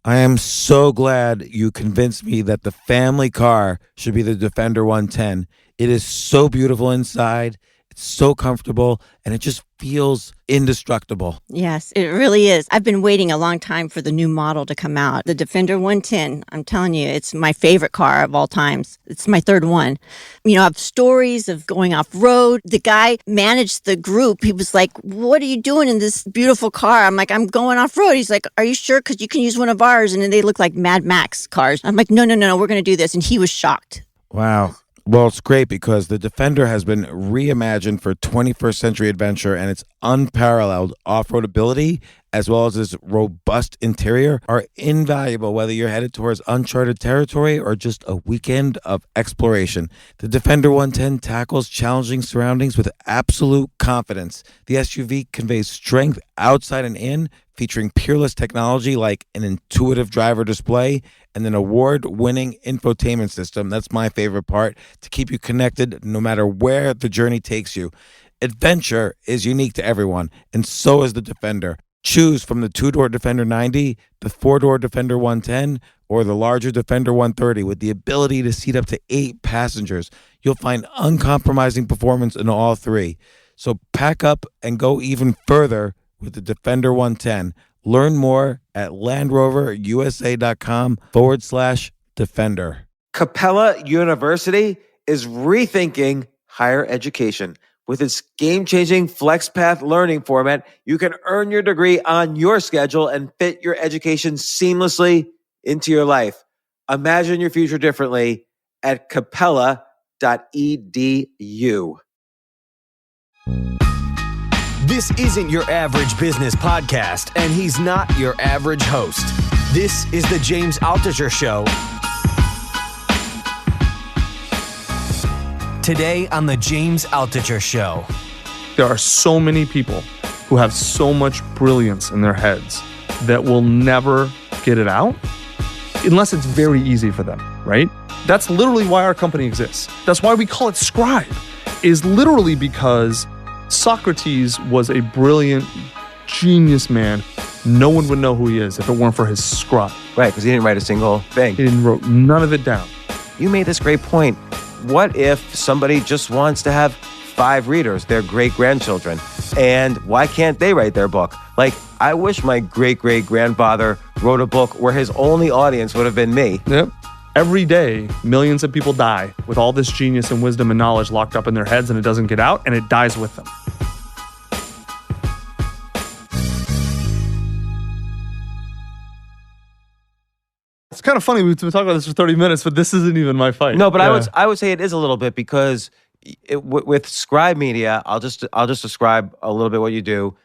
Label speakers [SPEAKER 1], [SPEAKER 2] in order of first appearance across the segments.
[SPEAKER 1] I am so glad you convinced me that the family car should be the Defender 110. It is so beautiful inside. It's so comfortable, and it just feels indestructible.
[SPEAKER 2] Yes, it really is. I've been waiting a long time for the new model to come out. The Defender 110, I'm telling you, it's my favorite car of all times. It's my third one. You know, I have stories of going off-road. The guy managed the group. He was like, what are you doing in this beautiful car? I'm like, I'm going off-road. He's like, are you sure? Because you can use one of ours. And then they look like Mad Max cars. I'm like, no, we're going to do this. And he was shocked.
[SPEAKER 1] Wow. Well, it's great because the Defender has been reimagined for 21st century adventure, and its unparalleled off-road ability, as well as its robust interior, are invaluable whether you're headed towards uncharted territory or just a weekend of exploration. The Defender 110 tackles challenging surroundings with absolute confidence. The SUV conveys strength outside and in, featuring peerless technology like an intuitive driver display and an award-winning infotainment system. That's my favorite part, to keep you connected no matter where the journey takes you. Adventure is unique to everyone, and so is the Defender. Choose from the two-door Defender 90, the four-door Defender 110, or the larger Defender 130 with the ability to seat up to 8 passengers. You'll find uncompromising performance in all three. So pack up and go even further with the Defender 110. Learn more at LandRoverUSA.com/Defender.
[SPEAKER 3] Capella University is rethinking higher education. With its game-changing FlexPath learning format, you can earn your degree on your schedule and fit your education seamlessly into your life. Imagine your future differently at capella.edu.
[SPEAKER 4] This isn't your average business podcast, and he's not your average host. This is the James Altucher Show. Today on the James Altucher Show.
[SPEAKER 5] There are so many people who have so much brilliance in their heads that will never get it out unless it's very easy for them, right? That's literally why our company exists. That's why we call it Scribe, is literally because Socrates was a brilliant, genius man. No one would know who he is if it weren't for his scribe.
[SPEAKER 3] Right, because he didn't write a single thing.
[SPEAKER 5] He wrote none of it down.
[SPEAKER 3] You made this great point. What if somebody just wants to have 5 readers, their great-grandchildren, and why can't they write their book? Like, I wish my great-great-grandfather wrote a book where his only audience would have been me.
[SPEAKER 5] Yep. Every day, millions of people die with all this genius and wisdom and knowledge locked up in their heads, and it doesn't get out, and it dies with them. It's kind of funny, we've been talking about this for 30 minutes, but this isn't even my fight.
[SPEAKER 3] No, but I would say it is a little bit because with Scribe Media, I'll just describe a little bit what you do.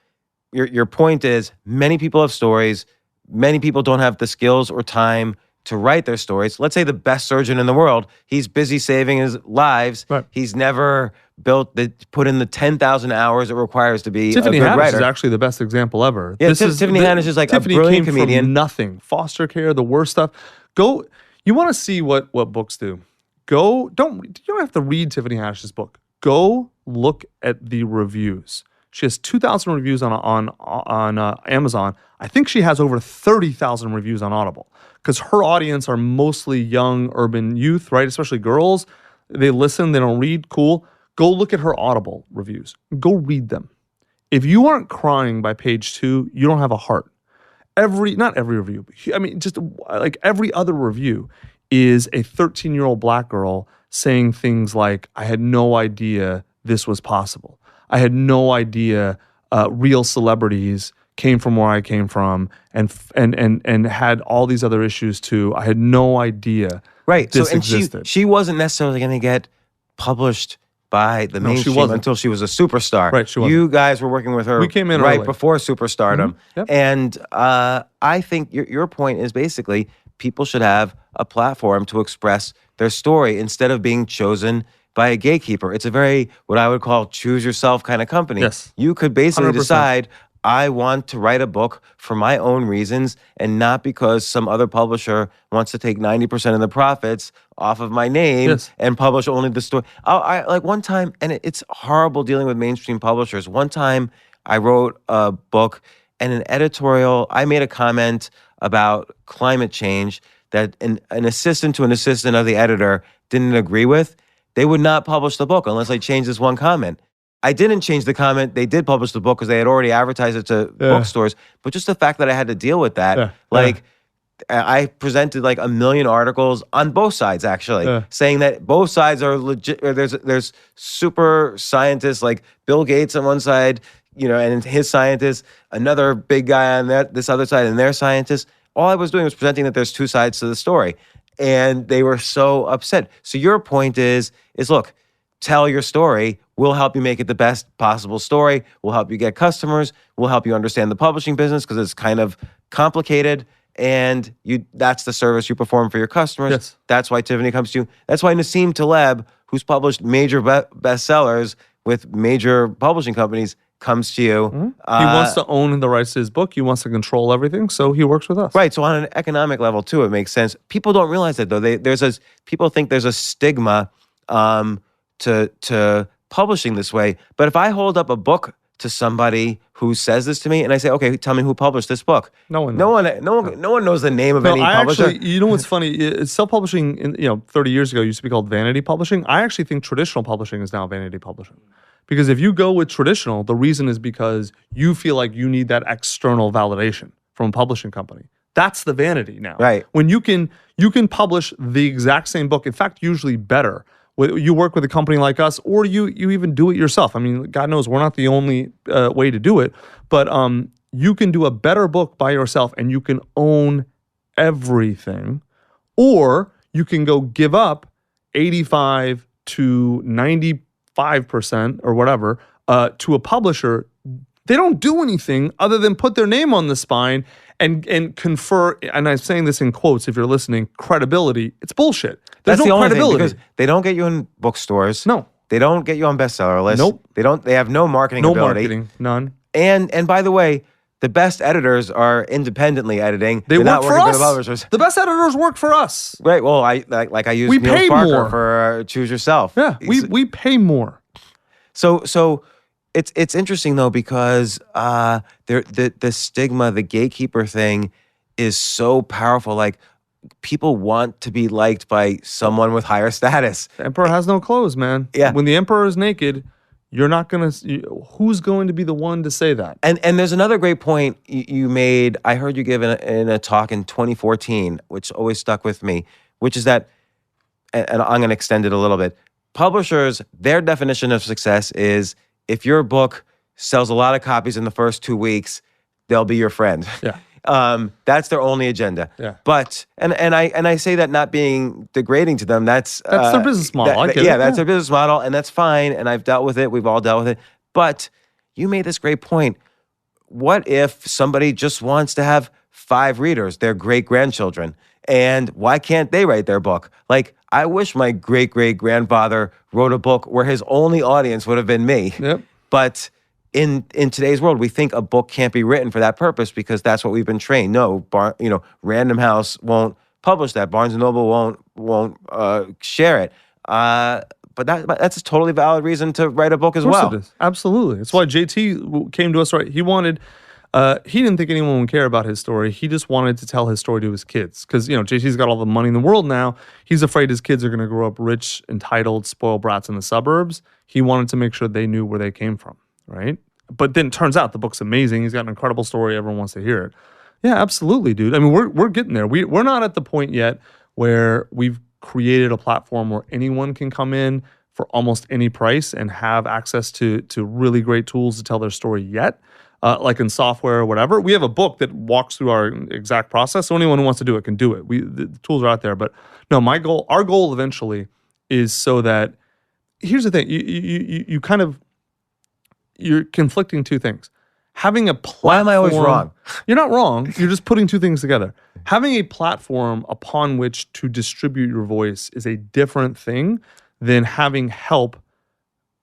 [SPEAKER 3] Your point is many people have stories. Many people don't have the skills or time to write their stories. Let's say the best surgeon in the world, he's busy saving his lives.
[SPEAKER 5] Right.
[SPEAKER 3] He's never put in the 10,000 hours it requires to be
[SPEAKER 5] Tiffany
[SPEAKER 3] a good
[SPEAKER 5] Haddish
[SPEAKER 3] writer.
[SPEAKER 5] is actually the best example ever.
[SPEAKER 3] Yeah, Tiffany Haddish is like
[SPEAKER 5] Tiffany
[SPEAKER 3] a brilliant
[SPEAKER 5] came
[SPEAKER 3] comedian.
[SPEAKER 5] From nothing. Foster care, the worst stuff. You want to see what books do. You don't have to read Tiffany Haddish's book. Go look at the reviews. She has 2,000 reviews on Amazon. I think she has over 30,000 reviews on Audible because her audience are mostly young urban youth, right? Especially girls. They listen, they don't read. Cool. Go look at her Audible reviews. Go read them. If you aren't crying by page 2, you don't have a heart. Not every review, just like every other review is a 13-year-old black girl saying things like, I had no idea this was possible. I had no idea real celebrities came from where I came from and had all these other issues too. I had no idea this existed.
[SPEAKER 3] She wasn't necessarily going to get published by the mainstream until she was a superstar.
[SPEAKER 5] Right, she wasn't.
[SPEAKER 3] You guys were working with her
[SPEAKER 5] We came in
[SPEAKER 3] right
[SPEAKER 5] early.
[SPEAKER 3] before superstardom.
[SPEAKER 5] Yep.
[SPEAKER 3] And I think your point is basically people should have a platform to express their story instead of being chosen by a gatekeeper. It's a very, what I would call, choose yourself kind of company.
[SPEAKER 5] Yes.
[SPEAKER 3] You could basically
[SPEAKER 5] 100%.
[SPEAKER 3] decide, I want to write a book for my own reasons and not because some other publisher wants to take 90% of the profits off of my name and publish only the story. I like one time, and it's horrible dealing with mainstream publishers. One time I wrote a book and an editorial, I made a comment about climate change that an assistant to an assistant of the editor didn't agree with, they would not publish the book unless I changed this one comment. I didn't change the comment. They did publish the book because they had already advertised it to bookstores. But just the fact that I had to deal with that, I presented like 1 million articles on both sides, actually, saying that both sides are legit. There's super scientists like Bill Gates on one side, and his scientists, another big guy on this other side, and their scientists. All I was doing was presenting that there's two sides to the story, and they were so upset. So your point is look, tell your story. We'll help you make it the best possible story. We'll help you get customers. We'll help you understand the publishing business because it's kind of complicated. And that's the service you perform for your customers.
[SPEAKER 5] Yes.
[SPEAKER 3] That's why Tiffany comes to you. That's why Nassim Taleb, who's published major bestsellers with major publishing companies, comes to you.
[SPEAKER 5] He wants to own the rights to his book. He wants to control everything, so he works with us.
[SPEAKER 3] Right. So on an economic level, too, it makes sense. People don't realize that, though. People think there's a stigma to publishing this way. But if I hold up a book to somebody who says this to me, and I say, "Okay, tell me who published this book."
[SPEAKER 5] No one
[SPEAKER 3] knows the name of any publisher.
[SPEAKER 5] Actually, you know what's funny? Self-publishing, 30 years ago, used to be called vanity publishing. I actually think traditional publishing is now vanity publishing. Because if you go with traditional, the reason is because you feel like you need that external validation from a publishing company. That's the vanity now.
[SPEAKER 3] Right.
[SPEAKER 5] When you can publish the exact same book, in fact, usually better. You work with a company like us, or you even do it yourself. I mean, God knows we're not the only way to do it, but you can do a better book by yourself and you can own everything, or you can go give up 85 to 95% or whatever to a publisher. They don't do anything other than put their name on the spine and confer, and I'm saying this in quotes if you're listening, credibility. It's bullshit. There's
[SPEAKER 3] That's
[SPEAKER 5] no
[SPEAKER 3] the only
[SPEAKER 5] credibility.
[SPEAKER 3] thing, because they don't get you in bookstores.
[SPEAKER 5] No.
[SPEAKER 3] They don't get you on bestseller lists.
[SPEAKER 5] Nope.
[SPEAKER 3] They have no marketing
[SPEAKER 5] No
[SPEAKER 3] ability.
[SPEAKER 5] marketing, none.
[SPEAKER 3] And by the way, the best editors are independently editing.
[SPEAKER 5] They
[SPEAKER 3] They're not
[SPEAKER 5] work for
[SPEAKER 3] working
[SPEAKER 5] us.
[SPEAKER 3] the publishers.
[SPEAKER 5] The best editors work for us.
[SPEAKER 3] Right. Well, I use
[SPEAKER 5] We
[SPEAKER 3] Neil
[SPEAKER 5] pay
[SPEAKER 3] Parker
[SPEAKER 5] more.
[SPEAKER 3] for Choose Yourself.
[SPEAKER 5] Yeah, we pay more.
[SPEAKER 3] So it's interesting though, because the stigma, the gatekeeper thing, is so powerful. Like, people want to be liked by someone with higher status.
[SPEAKER 5] The emperor has no clothes, man.
[SPEAKER 3] Yeah.
[SPEAKER 5] When the emperor is naked, you're not gonna. Who's going to be the one to say that?
[SPEAKER 3] And there's another great point you made. I heard you give in a talk in 2014, which always stuck with me, which is that, and I'm going to extend it a little bit. Publishers, their definition of success is if your book sells a lot of copies in the first 2 weeks, they'll be your friend.
[SPEAKER 5] Yeah.
[SPEAKER 3] That's their only agenda.
[SPEAKER 5] Yeah.
[SPEAKER 3] But and I say that not being degrading to them. That's
[SPEAKER 5] their business model. I get it.
[SPEAKER 3] That's their business model, and that's fine. And I've dealt with it. We've all dealt with it. But you made this great point. What if somebody just wants to have 5 readers, their great-grandchildren, and why can't they write their book? Like, I wish my great-great-grandfather wrote a book where his only audience would have been me.
[SPEAKER 5] Yep.
[SPEAKER 3] But in today's world, we think a book can't be written for that purpose because that's what we've been trained. No, Random House won't publish that. Barnes & Noble won't share it. But that's a totally valid reason to write a book as well.
[SPEAKER 5] Of course it is. Absolutely. That's why JT came to us, right? He wanted, he didn't think anyone would care about his story. He just wanted to tell his story to his kids. Because, JT's got all the money in the world now. He's afraid his kids are going to grow up rich, entitled, spoiled brats in the suburbs. He wanted to make sure they knew where they came from, right? But then it turns out the book's amazing. He's got an incredible story. Everyone wants to hear it. Yeah, absolutely, dude. I mean, we're getting there. We're not at the point yet where we've created a platform where anyone can come in for almost any price and have access to really great tools to tell their story yet, like in software or whatever. We have a book that walks through our exact process, so anyone who wants to do it can do it. The tools are out there. But no, our goal eventually is so that, here's the thing, you're conflicting two things. Having a platform.
[SPEAKER 3] Why am I always wrong?
[SPEAKER 5] You're not wrong. You're just putting two things together. Having a platform upon which to distribute your voice is a different thing than having help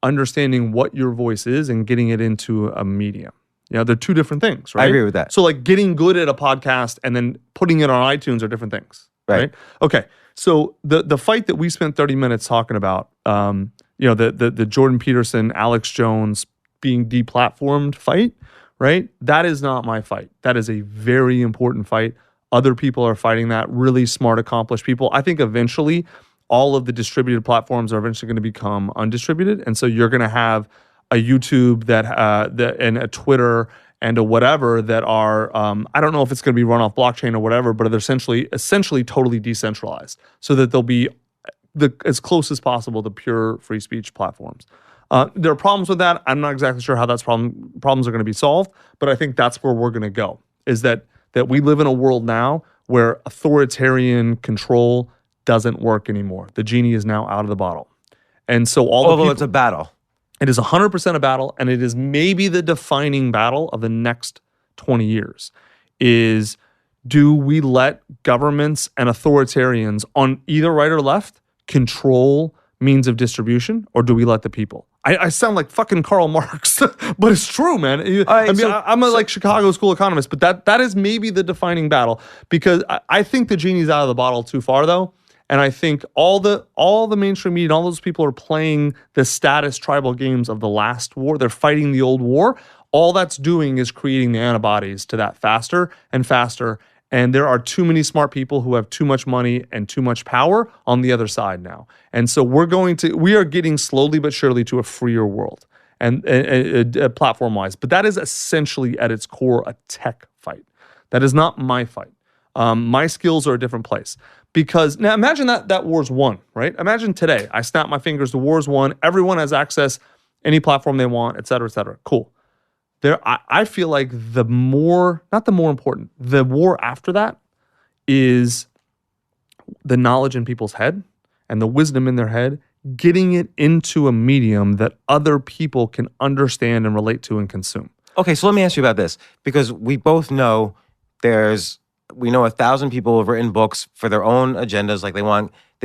[SPEAKER 5] understanding what your voice is and getting it into a medium. They're two different things, right?
[SPEAKER 3] I agree with that.
[SPEAKER 5] So like getting good at a podcast and then putting it on iTunes are different things, right? Okay. So the fight that we spent 30 minutes talking about, the Jordan Peterson, Alex Jones being deplatformed fight, right? That is not my fight. That is a very important fight. Other people are fighting that, really smart, accomplished people. I think eventually all of the distributed platforms are eventually going to become undistributed. And so you're going to have a YouTube and a Twitter and a whatever that are, I don't know if it's going to be run off blockchain or whatever, but they're essentially totally decentralized so that they'll be as close as possible to pure free speech platforms. There are problems with that. I'm not exactly sure how problems are going to be solved, but I think that's where we're going to go, is that we live in a world now where authoritarian control doesn't work anymore. The genie is now out of the bottle. And so
[SPEAKER 3] although it's a battle.
[SPEAKER 5] It is 100% a battle, and it is maybe the defining battle of the next 20 years, is do we let governments and authoritarians on either right or left control means of distribution, or do we let the people? I sound like fucking Karl Marx, but it's true, man. I'm a Chicago school economist, but that is maybe the defining battle, because I think the genie's out of the bottle too far, though. And I think all the mainstream media and all those people are playing the status tribal games of the last war. They're fighting the old war. All that's doing is creating the antibodies to that faster and faster. And there are too many smart people who have too much money and too much power on the other side now. And so we are getting slowly but surely to a freer world, and platform-wise. But that is essentially at its core a tech fight. That is not my fight. My skills are a different place. Because now imagine that war's won, right? Imagine today, I snap my fingers, the war's won, everyone has access, any platform they want, et cetera, et cetera. Cool. I feel like the war after that is the knowledge in people's head and the wisdom in their head, getting it into a medium that other people can understand and relate to and consume.
[SPEAKER 3] Okay, so let me ask you about this, because we both know we know 1,000 people who've written books for their own agendas. Like they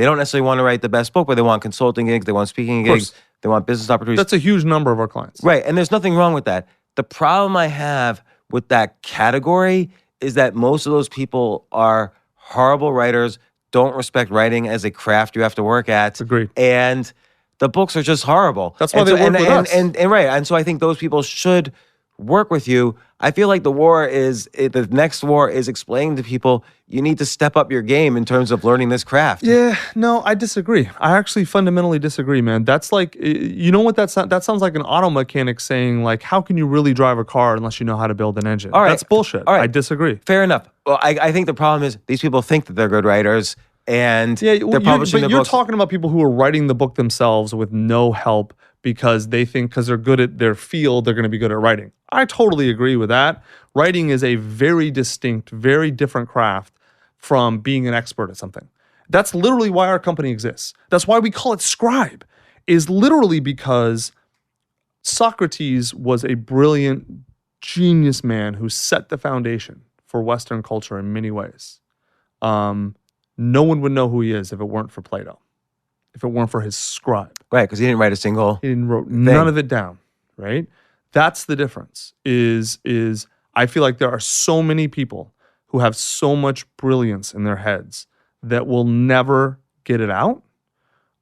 [SPEAKER 3] don't necessarily want to write the best book, but they want consulting gigs, they want speaking gigs, they want business opportunities.
[SPEAKER 5] That's a huge number of our clients.
[SPEAKER 3] Right, and there's nothing wrong with that. The problem I have with that category is that most of those people are horrible writers, don't respect writing as a craft you have to work at.
[SPEAKER 5] Agreed.
[SPEAKER 3] And the books are just horrible.
[SPEAKER 5] That's why they work with us.
[SPEAKER 3] And right, and so I think those people should work with you. I feel like the next war is explaining to people you need to step up your game in terms of learning this craft.
[SPEAKER 5] Yeah, no, I disagree. I actually fundamentally disagree, man. That's like, you know what that sounds like an auto mechanic saying, like, how can you really drive a car unless you know how to build an engine?
[SPEAKER 3] All right.
[SPEAKER 5] That's bullshit.
[SPEAKER 3] All right.
[SPEAKER 5] I disagree.
[SPEAKER 3] Fair enough. Well, I think the problem is these people think that they're good writers, and they're publishing their books.
[SPEAKER 5] You're talking about people who are writing the book themselves with no help because they think because they're good at their field, they're going to be good at writing. I totally agree with that. Writing is a very distinct, very different craft from being an expert at something. That's literally why our company exists. That's why we call it Scribe, is literally because Socrates was a brilliant, genius man who set the foundation for Western culture in many ways. No one would know who he is if it weren't for Plato, if it weren't for his scribe.
[SPEAKER 3] Right, because he didn't write a single
[SPEAKER 5] He didn't wrote none of it down, right? That's the difference, is I feel like there are so many people who have so much brilliance in their heads that will never get it out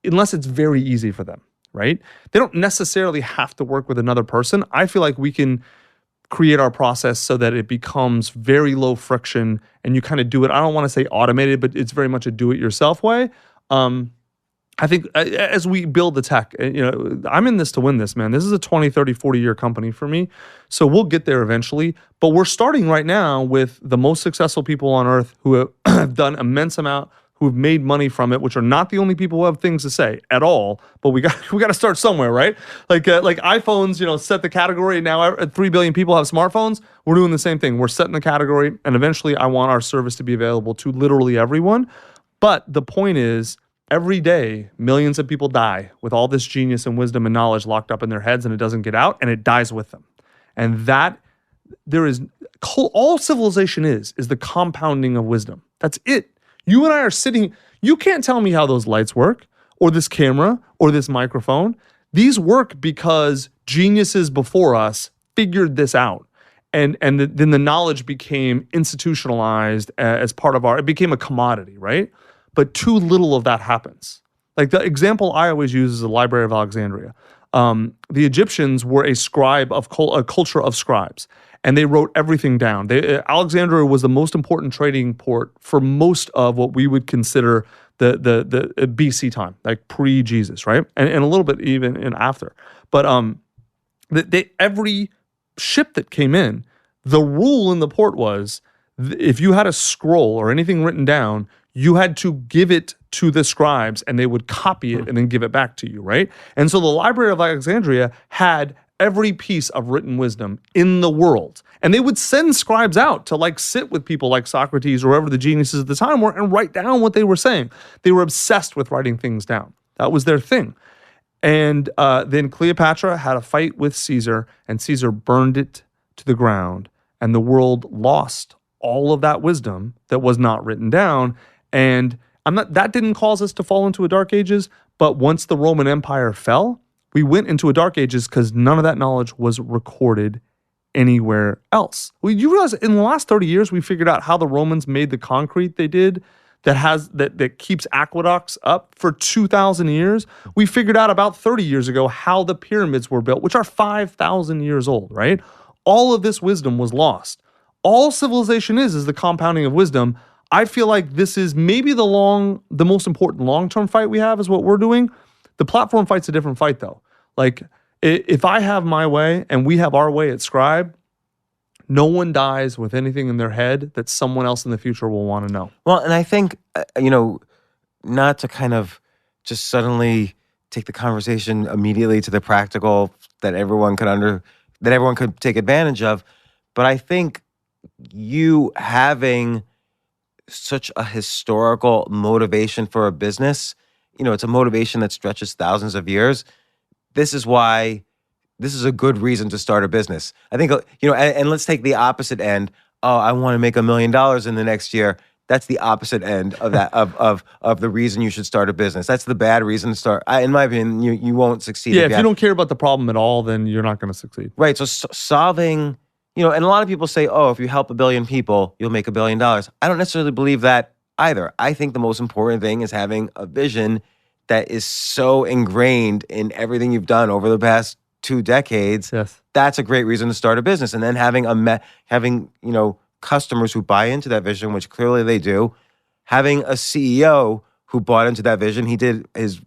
[SPEAKER 5] unless it's very easy for them, right? They don't necessarily have to work with another person. I feel like we can create our process so that it becomes very low friction and you kind of do it. I don't want to say automated, but it's very much a do-it-yourself way. I think as we build the tech, I'm in this to win this, man. This is a 20, 30, 40-year company for me. So we'll get there eventually. But we're starting right now with the most successful people on earth who have done immense amount, who have made money from it, which are not the only people who have things to say at all. But we got to start somewhere, right? Like iPhones, set the category. And now 3 billion people have smartphones. We're doing the same thing. We're setting the category. And eventually I want our service to be available to literally everyone. But the point is, every day, millions of people die with all this genius and wisdom and knowledge locked up in their heads, and it doesn't get out, and it dies with them. And that, all civilization is the compounding of wisdom. That's it. You and I are sitting, you can't tell me how those lights work, or this camera, or this microphone. These work because geniuses before us figured this out. And then the knowledge became institutionalized as part of it became a commodity, right? But too little of that happens. Like the example I always use is the Library of Alexandria. The Egyptians were a culture of scribes, and they wrote everything down. Alexandria was the most important trading port for most of what we would consider the BC time, like pre-Jesus, right? And a little bit even in after. But every ship that came in, the rule in the port was if you had a scroll or anything written down, you had to give it to the scribes and they would copy it and then give it back to you, right? And so the Library of Alexandria had every piece of written wisdom in the world. And they would send scribes out to like sit with people like Socrates or whoever the geniuses at the time were and write down what they were saying. They were obsessed with writing things down. That was their thing. And then Cleopatra had a fight with Caesar, and Caesar burned it to the ground, and the world lost all of that wisdom that was not written down. And that didn't cause us to fall into a dark ages, but once the Roman Empire fell, we went into a dark ages because none of that knowledge was recorded anywhere else. Well, you realize in the last 30 years, we figured out how the Romans made the concrete they did that keeps aqueducts up for 2,000 years. We figured out about 30 years ago how the pyramids were built, which are 5,000 years old, right? All of this wisdom was lost. All civilization is the compounding of wisdom. I feel like this is maybe the most important long-term fight we have is what we're doing. The platform fight's a different fight though. Like if I have my way and we have our way at Scribe, no one dies with anything in their head that someone else in the future will want to know.
[SPEAKER 3] Well, and I think, not to kind of just suddenly take the conversation immediately to the practical that everyone could take advantage of, but I think you having such a historical motivation for a business, it's a motivation that stretches thousands of years. This is why this is a good reason to start a business. I think, and let's take the opposite end. Oh, I want to make $1 million in the next year. That's the opposite end of that, of the reason you should start a business. That's the bad reason to start. In my opinion, you won't succeed.
[SPEAKER 5] Yeah, if you don't care about the problem at all, then you're not going to succeed.
[SPEAKER 3] Right, so solving, and a lot of people say, oh, if you help 1 billion people, you'll make $1 billion. I don't necessarily believe that either. I think the most important thing is having a vision that is so ingrained in everything you've done over the past 2 decades.
[SPEAKER 5] Yes.
[SPEAKER 3] That's a great reason to start a business. And then having customers who buy into that vision, which clearly they do, having a CEO who bought into that vision, he did his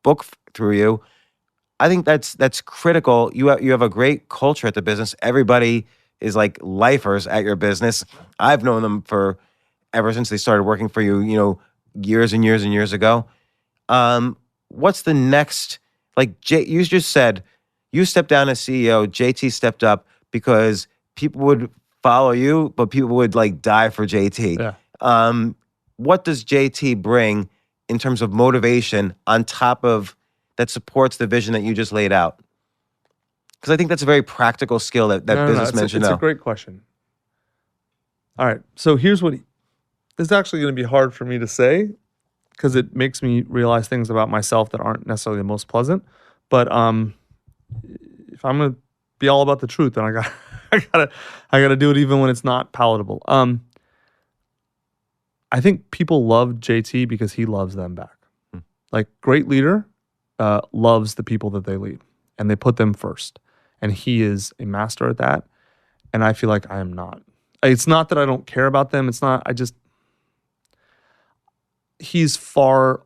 [SPEAKER 3] book through you. I think that's critical. You have a great culture at the business. Everybody is like lifers at your business. I've known them ever since they started working for you, years and years and years ago. What's the next, you just said, you stepped down as CEO, JT stepped up because people would follow you, but people would die for JT.
[SPEAKER 5] Yeah.
[SPEAKER 3] What does JT bring in terms of motivation on top of that supports the vision that you just laid out? Because I think that's a very practical skill that businessmen should know.
[SPEAKER 5] It's a great question. All right, so here's this is actually going to be hard for me to say because it makes me realize things about myself that aren't necessarily the most pleasant. But if I'm going to be all about the truth, then I gotta do it even when it's not palatable. I think people love JT because he loves them back. Like great leader loves the people that they lead and they put them first. And he is a master at that. And I feel like I am not. It's not that I don't care about them. It's not, he's farther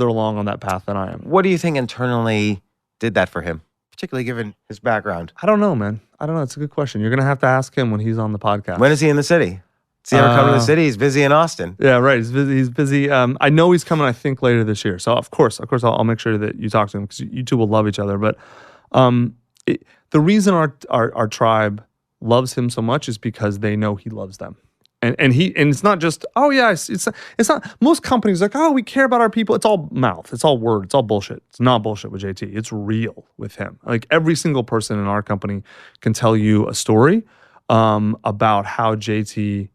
[SPEAKER 5] along on that path than I am.
[SPEAKER 3] What do you think internally did that for him, particularly given his background?
[SPEAKER 5] I don't know, man. I don't know. It's a good question. You're going to have to ask him when he's on the podcast.
[SPEAKER 3] When is he in the city? Does he ever come to the city? He's busy in Austin.
[SPEAKER 5] Yeah, right. He's busy. I know he's coming, I think, later this year. So, of course, I'll make sure that you talk to him because you two will love each other. But the reason our tribe loves him so much is because they know he loves them. And it's not just, oh yeah, it's not, most companies like, oh, we care about our people. It's all mouth. It's all word. It's all bullshit. It's not bullshit with JT. It's real with him. Like every single person in our company can tell you a story about how JT,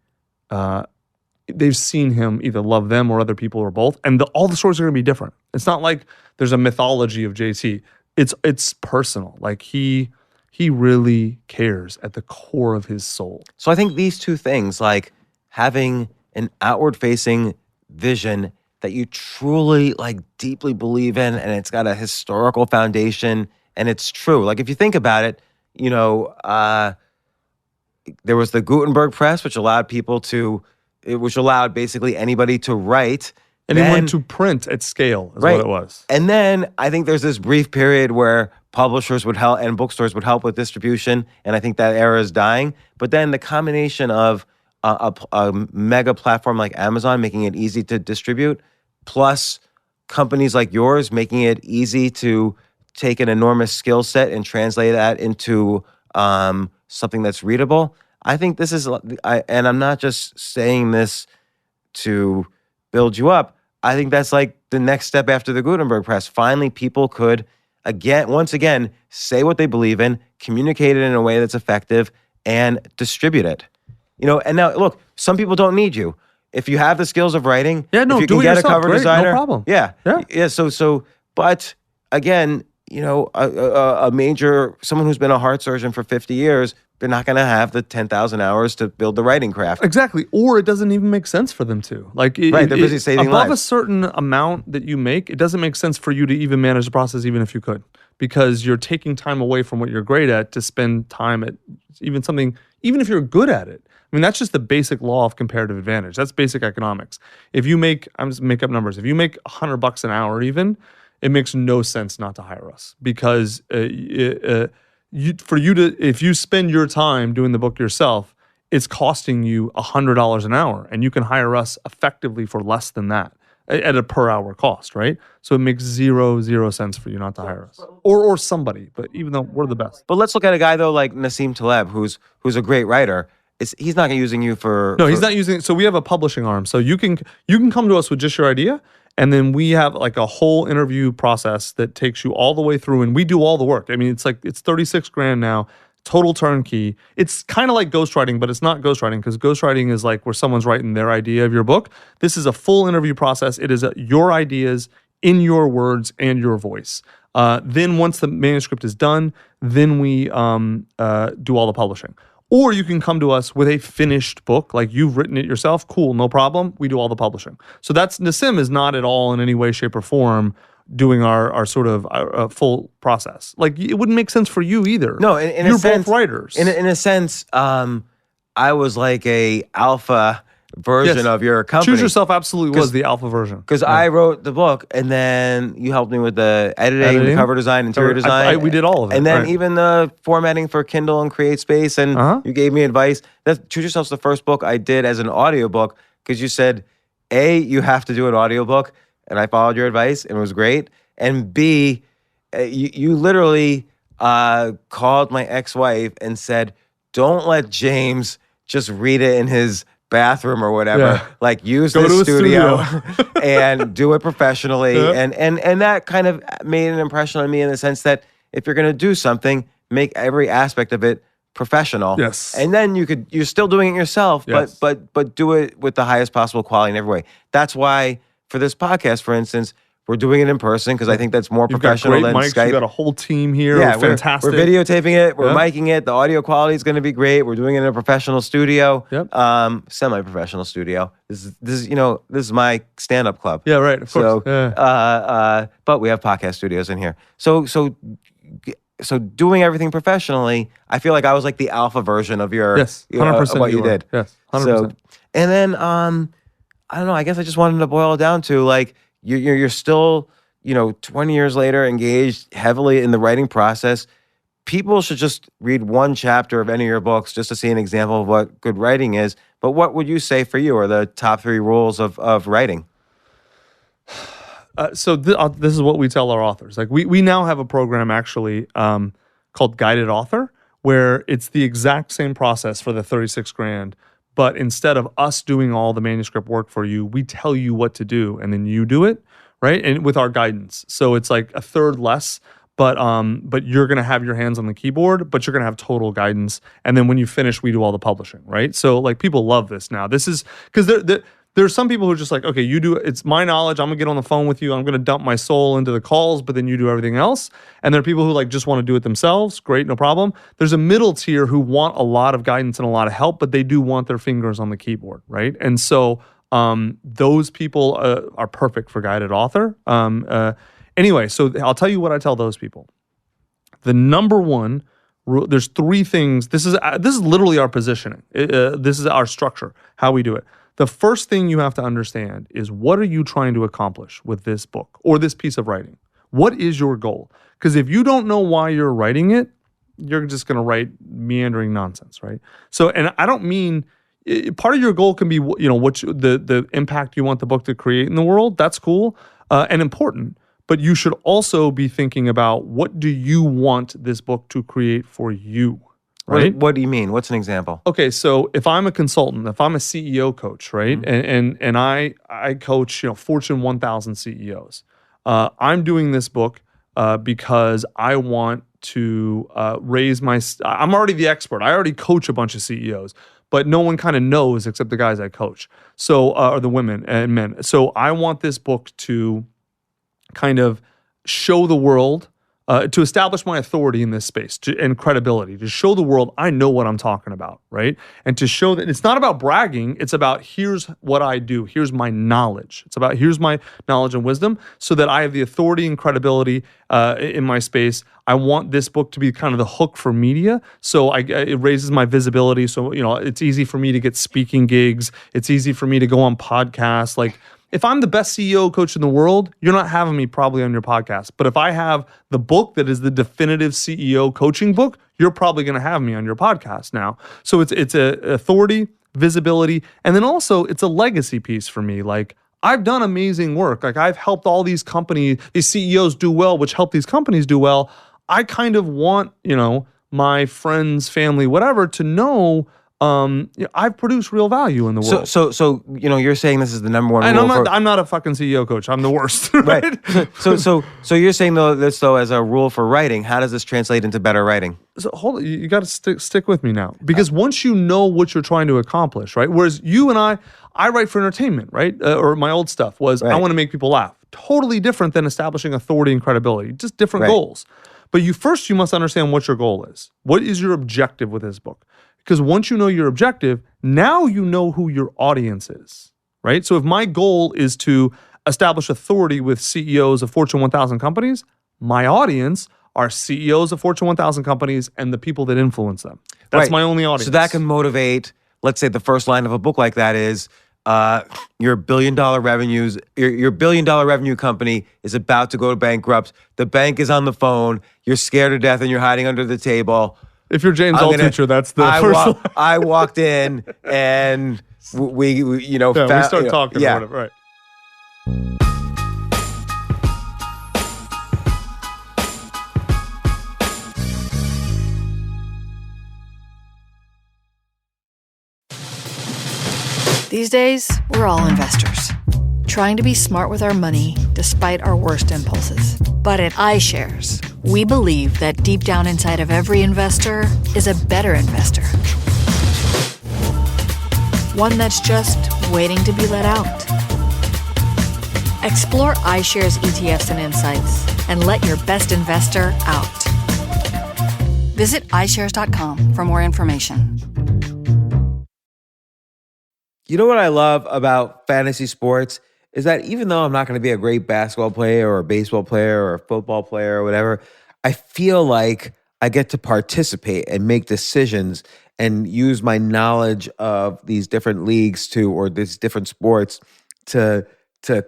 [SPEAKER 5] they've seen him either love them or other people or both. And all the stories are going to be different. It's not like there's a mythology of JT. It's personal. Like he really cares at the core of his soul.
[SPEAKER 3] So I think these two things, like having an outward-facing vision that you truly like deeply believe in, and it's got a historical foundation and it's true. Like if you think about it, you know, there was the Gutenberg press, which allowed basically anybody to write.
[SPEAKER 5] Anyone to print at scale is what it was.
[SPEAKER 3] And then I think there's this brief period where publishers would help and bookstores would help with distribution, and I think that era is dying. But then the combination of a mega platform like Amazon making it easy to distribute, plus companies like yours making it easy to take an enormous skill set and translate that into something that's readable. I think this is, and I'm not just saying this to build you up. I think that's like the next step after the Gutenberg press. Finally, people could once again, say what they believe in, communicate it in a way that's effective, and distribute it. You know, and now look, some people don't need you. If you have the skills of writing,
[SPEAKER 5] if you
[SPEAKER 3] can get a cover designer,
[SPEAKER 5] no problem.
[SPEAKER 3] Yeah. So, but again, you know, someone who's been a heart surgeon for 50 years, they're not going to have the 10,000 hours to build the writing craft.
[SPEAKER 5] Exactly. Or it doesn't even make sense for them to. Like,
[SPEAKER 3] they're busy saving
[SPEAKER 5] above
[SPEAKER 3] lives.
[SPEAKER 5] a certain amount that you make, it doesn't make sense for you to even manage the process, even if you could, because you're taking time away from what you're great at to spend time at even if you're good at it. I mean, that's just the basic law of comparative advantage. That's basic economics. If you make, I'm just make up numbers. If you make $100 an hour even, it makes no sense not to hire us, because if you spend your time doing the book yourself, it's costing you $100 an hour, and you can hire us effectively for less than that at a per hour cost, right? So it makes zero sense for you not to hire us or somebody. But even though we're the best,
[SPEAKER 3] but let's look at a guy though like Nassim Taleb, who's a great writer. He's not using you for
[SPEAKER 5] he's not using. So we have a publishing arm. So you can come to us with just your idea. And then we have like a whole interview process that takes you all the way through, and we do all the work. I mean, it's $36,000 now, total turnkey. It's kind of like ghostwriting, but it's not ghostwriting, because ghostwriting is like where someone's writing their idea of your book. This is a full interview process. It is your ideas in your words and your voice. Then once the manuscript is done, then we do all the publishing. Or you can come to us with a finished book, like you've written it yourself. Cool, no problem. We do all the publishing. So Nassim is not at all in any way, shape, or form doing our sort of full process. Like it wouldn't make sense for you either.
[SPEAKER 3] No, in
[SPEAKER 5] you're
[SPEAKER 3] a sense,
[SPEAKER 5] both writers.
[SPEAKER 3] In a sense, I was like a alpha version of your company.
[SPEAKER 5] Choose Yourself absolutely was the alpha version.
[SPEAKER 3] Because I wrote the book, and then you helped me with the editing, the cover design, interior design.
[SPEAKER 5] We did all of it.
[SPEAKER 3] And then even the formatting for Kindle and Create Space, and you gave me advice. Choose Yourself's the first book I did as an audiobook, because you said, A, you have to do an audiobook, and I followed your advice, and it was great. And B, you literally called my ex-wife and said, don't let James just read it in his bathroom or whatever.
[SPEAKER 5] Yeah.
[SPEAKER 3] Like use this studio and do it professionally. Yeah. And that kind of made an impression on me in the sense that if you're going to do something, make every aspect of it professional.
[SPEAKER 5] Yes.
[SPEAKER 3] And then you're still doing it yourself,
[SPEAKER 5] yes.
[SPEAKER 3] but do it with the highest possible quality in every way. That's why for this podcast, for instance, we're doing it in person because I think that's more professional than
[SPEAKER 5] mics,
[SPEAKER 3] Skype.
[SPEAKER 5] You've got a whole team here.
[SPEAKER 3] Yeah,
[SPEAKER 5] fantastic.
[SPEAKER 3] We're videotaping it. We're micing it. The audio quality is going to be great. We're doing it in a professional studio, semi-professional studio. This is my stand-up club.
[SPEAKER 5] Yeah, right. Of course.
[SPEAKER 3] But we have podcast studios in here. So doing everything professionally, I feel like I was like the alpha version of your
[SPEAKER 5] 100%
[SPEAKER 3] what you did.
[SPEAKER 5] Yes, 100%.
[SPEAKER 3] So, and then I don't know. I guess I just wanted to boil it down to like. You're still, 20 years later, engaged heavily in the writing process. People should just read one chapter of any of your books just to see an example of what good writing is. But what would you say for you are the top 3 rules of writing?
[SPEAKER 5] So this is what we tell our authors. Like we now have a program actually called Guided Author, where it's the exact same process for the $36,000. But instead of us doing all the manuscript work for you, we tell you what to do, and then you do it, right? And with our guidance, so it's like a third less. But you're gonna have your hands on the keyboard, but you're gonna have total guidance. And then when you finish, we do all the publishing, right? So like people love this now. This is because there's some people who are just like, okay, you do it's my knowledge. I'm gonna get on the phone with you. I'm gonna dump my soul into the calls, but then you do everything else. And there are people who like just want to do it themselves. Great, no problem. There's a middle tier who want a lot of guidance and a lot of help, but they do want their fingers on the keyboard, right? And so Those people are perfect for guided author. Anyway, so I'll tell you what I tell those people. The number one rule, there's three things. This is literally our positioning. This is our structure, how we do it. The first thing you have to understand is, what are you trying to accomplish with this book or this piece of writing? What is your goal? Because if you don't know why you're writing it, you're just going to write meandering nonsense, right? So, and I don't mean, part of your goal can be, the impact you want the book to create in the world. That's cool and important. But you should also be thinking about, what do you want this book to create for you, right?
[SPEAKER 3] What do you mean? What's an example?
[SPEAKER 5] Okay, so if I'm a consultant, if I'm a CEO coach, right, and I coach Fortune 1000 CEOs, I'm doing this book because I want to raise my. I'm already the expert. I already coach a bunch of CEOs, but no one kind of knows except the guys I coach. So or the women and men. So I want this book to kind of show the world, to establish my authority in this space and credibility, to show the world I know what I'm talking about, right? And to show that it's not about bragging, it's about, here's what I do, here's my knowledge. It's about, here's my knowledge and wisdom, so that I have the authority and credibility in my space. I want this book to be kind of the hook for media, so it raises my visibility. So it's easy for me to get speaking gigs. It's easy for me to go on podcasts. Like, if I'm the best CEO coach in the world, you're not having me probably on your podcast. But if I have the book that is the definitive CEO coaching book, you're probably going to have me on your podcast now. So it's a authority, visibility, and then also it's a legacy piece for me. Like, I've done amazing work. Like, I've helped all these companies, these CEOs do well, which help these companies do well. I kind of want, my friends, family, whatever, to know I've produced real value in the world.
[SPEAKER 3] So you're saying this is the number one
[SPEAKER 5] and
[SPEAKER 3] rule.
[SPEAKER 5] I'm not a fucking CEO coach. I'm the worst. Right?
[SPEAKER 3] So you're saying this as a rule for writing. How does this translate into better writing?
[SPEAKER 5] So hold on, you got to stick with me now, because once you know what you're trying to accomplish, right? Whereas you and I write for entertainment, right? Or my old stuff was, I want to make people laugh. Totally different than establishing authority and credibility. Just different goals. But you must understand what your goal is. What is your objective with this book? Because once you know your objective, now you know who your audience is, right? So if my goal is to establish authority with CEOs of Fortune 1000 companies, my audience are CEOs of Fortune 1000 companies and the people that influence them. That's my only audience.
[SPEAKER 3] So that can motivate, let's say the first line of a book like that is, your $1 billion revenues, your $1 billion revenue company is about to go bankrupt. The bank is on the phone. You're scared to death and you're hiding under the table.
[SPEAKER 5] If you're James Altucher, that's the first line.
[SPEAKER 3] I walked in and we
[SPEAKER 5] start talking.
[SPEAKER 3] Yeah.
[SPEAKER 5] Or whatever, right.
[SPEAKER 6] These days, we're all investors, trying to be smart with our money despite our worst impulses. But at iShares, we believe that deep down inside of every investor is a better investor. One that's just waiting to be let out. Explore iShares ETFs and insights and let your best investor out. Visit iShares.com for more information.
[SPEAKER 3] You know what I love about fantasy sports is that even though I'm not going to be a great basketball player or a baseball player or a football player or whatever, I feel like I get to participate and make decisions and use my knowledge of these different leagues or these different sports to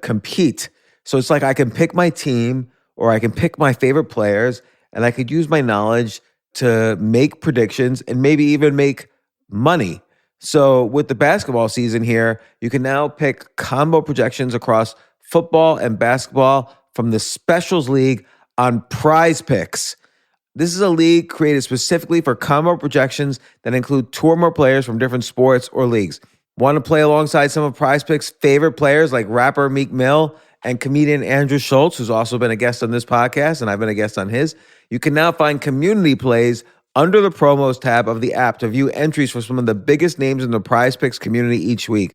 [SPEAKER 3] compete. So it's like I can pick my team or I can pick my favorite players and I could use my knowledge to make predictions and maybe even make money. So with the basketball season here, you can now pick combo projections across football and basketball from the Specials League on Prize Picks. This is a league created specifically for combo projections that include two or more players from different sports or leagues. Want to play alongside some of Prize Picks' favorite players like rapper Meek Mill and comedian Andrew Schultz, who's also been a guest on this podcast, and I've been a guest on his? You can now find community plays under the promos tab of the app to view entries for some of the biggest names in the Prize Picks community each week.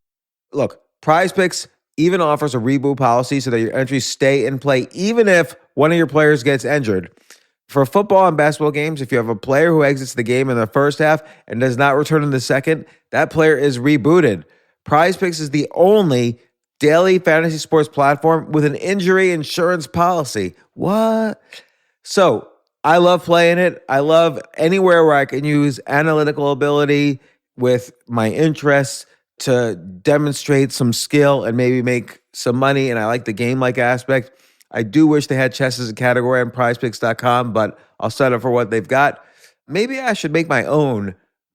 [SPEAKER 3] Look, Prize Picks even offers a reboot policy so that your entries stay in play even if one of your players gets injured. For football and basketball games, if you have a player who exits the game in the first half and does not return in the second, that player is rebooted. PrizePicks is the only daily fantasy sports platform with an injury insurance policy. What? So I love playing it. I love anywhere where I can use analytical ability with my interests to demonstrate some skill and maybe make some money. And I like the game-like aspect. I do wish they had chess as a category on prizepicks.com, but I'll settle for what they've got. Maybe I should make my own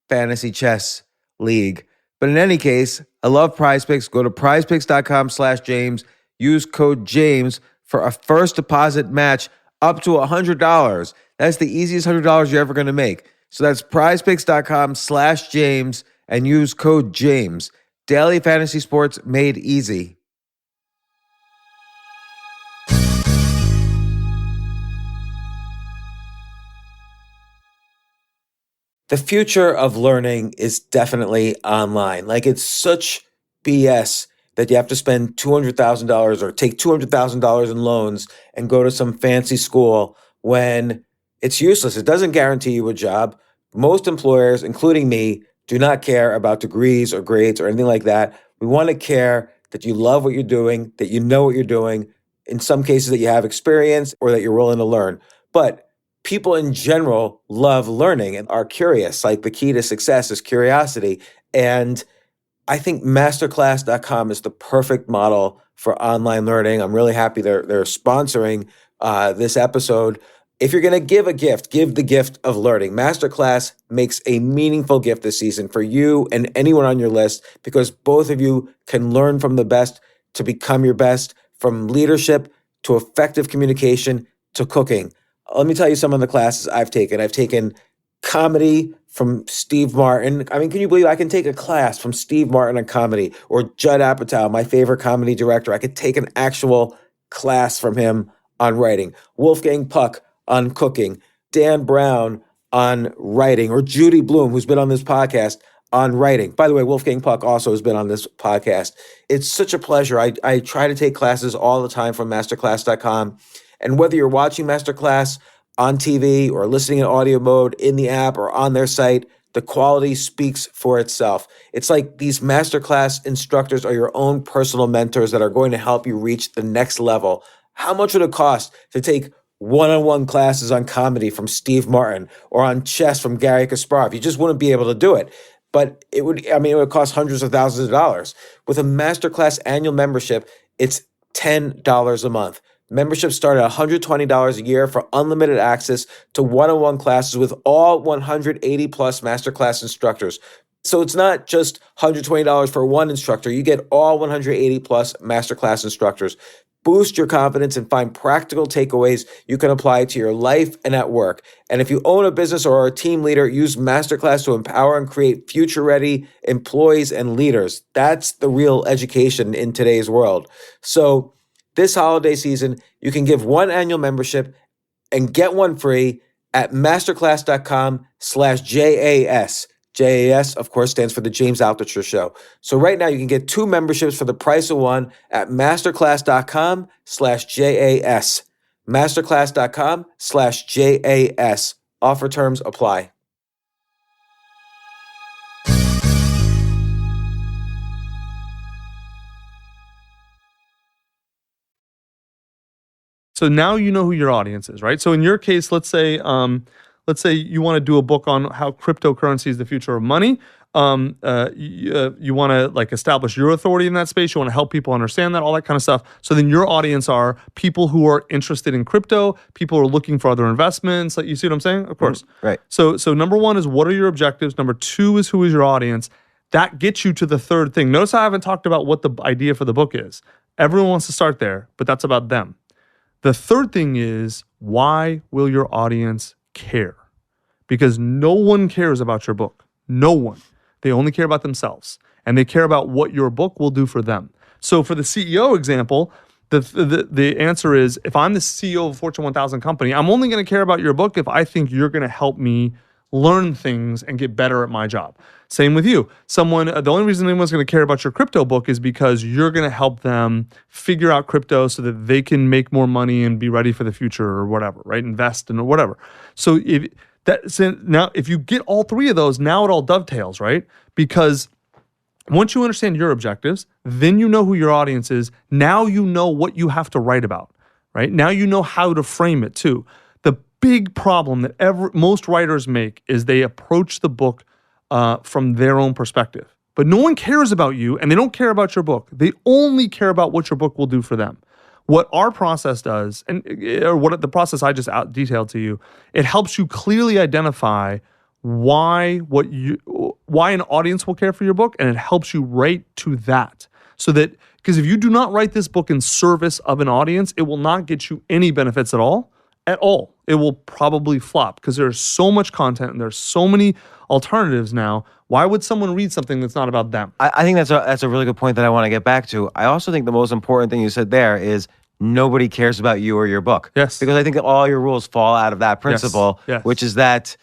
[SPEAKER 3] fantasy chess league. But in any case, I love PrizePicks. Go to prizepicks.com/James. Use code James for a first deposit match up to $100. That's the easiest $100 you're ever going to make. So that's prizepicks.com/James and use code James. Daily fantasy sports made easy. The future of learning is definitely online. Like, it's such BS that you have to spend $200,000 or take $200,000 in loans and go to some fancy school when it's useless. It doesn't guarantee you a job. Most employers, including me, do not care about degrees or grades or anything like that. We want to care that you love what you're doing, that you know what you're doing, in some cases that you have experience or that you're willing to learn. But people in general love learning and are curious. Like, the key to success is curiosity. And I think masterclass.com is the perfect model for online learning. I'm really happy they're sponsoring this episode. If you're going to give a gift, give the gift of learning. Masterclass makes a meaningful gift this season for you and anyone on your list, because both of you can learn from the best to become your best, from leadership to effective communication to cooking. Let me tell you some of the classes I've taken. I've taken comedy from Steve Martin. I mean, can you believe I can take a class from Steve Martin on comedy, or Judd Apatow, my favorite comedy director? I could take an actual class from him on writing. Wolfgang Puck on cooking. Dan Brown on writing, or Judy Bloom, who's been on this podcast, on writing. By the way, Wolfgang Puck also has been on this podcast. It's such a pleasure. I try to take classes all the time from masterclass.com. And whether you're watching Masterclass on TV or listening in audio mode in the app or on their site, the quality speaks for itself. It's like these Masterclass instructors are your own personal mentors that are going to help you reach the next level. How much would it cost to take one-on-one classes on comedy from Steve Martin or on chess from Gary Kasparov? You just wouldn't be able to do it. But it would cost hundreds of thousands of dollars. With a Masterclass annual membership, it's $10 a month. Memberships start at $120 a year for unlimited access to one-on-one classes with all 180 plus Masterclass instructors. So it's not just $120 for one instructor. You get all 180 plus Masterclass instructors. Boost your confidence and find practical takeaways you can apply to your life and at work. And if you own a business or are a team leader, use Masterclass to empower and create future-ready employees and leaders. That's the real education in today's world. So this holiday season, you can give one annual membership and get one free at masterclass.com/JAS. JAS, of course, stands for the James Altucher Show. So right now you can get 2 memberships for the price of one at masterclass.com/JAS. Masterclass.com/JAS. Offer terms apply.
[SPEAKER 5] So now you know who your audience is, right? So in your case, let's say you want to do a book on how cryptocurrency is the future of money. You want to establish your authority in that space. You want to help people understand that, all that kind of stuff. So then your audience are people who are interested in crypto, people who are looking for other investments. Like, you see what I'm saying? Of course.
[SPEAKER 3] Right.
[SPEAKER 5] So number 1 is, what are your objectives? Number 2 is, who is your audience? That gets you to the third thing. Notice I haven't talked about what the idea for the book is. Everyone wants to start there, but that's about them. The third thing is, why will your audience care? Because no one cares about your book. No one. They only care about themselves, and they care about what your book will do for them. So for the CEO example, the answer is, if I'm the CEO of a Fortune 1000 company, I'm only going to care about your book if I think you're going to help me learn things and get better at my job. Same with you. The only reason anyone's going to care about your crypto book is because you're going to help them figure out crypto so that they can make more money and be ready for the future or whatever, right? Invest in or whatever. So now if you get all 3 of those, now it all dovetails, right? Because Once you understand your objectives, then you know who your audience is. Now you know what you have to write about, right? Now you know how to frame it too. The big problem that most writers make is they approach the book from their own perspective. But no one cares about you, and they don't care about your book. They only care about what your book will do for them. What our process does, or what the process I just detailed to you, it helps you clearly identify why an audience will care for your book, and it helps you write to that. So that, because if you do not write this book in service of an audience, it will not get you any benefits at all. It will probably flop because there's so much content and there's so many alternatives now. Why would someone read something that's not about them?
[SPEAKER 3] I think that's a really good point that I want to get back to. I also think the most important thing you said there is nobody cares about you or your book.
[SPEAKER 5] Yes.
[SPEAKER 3] Because I think that all your rules fall out of that principle,
[SPEAKER 5] Yes.
[SPEAKER 3] which is that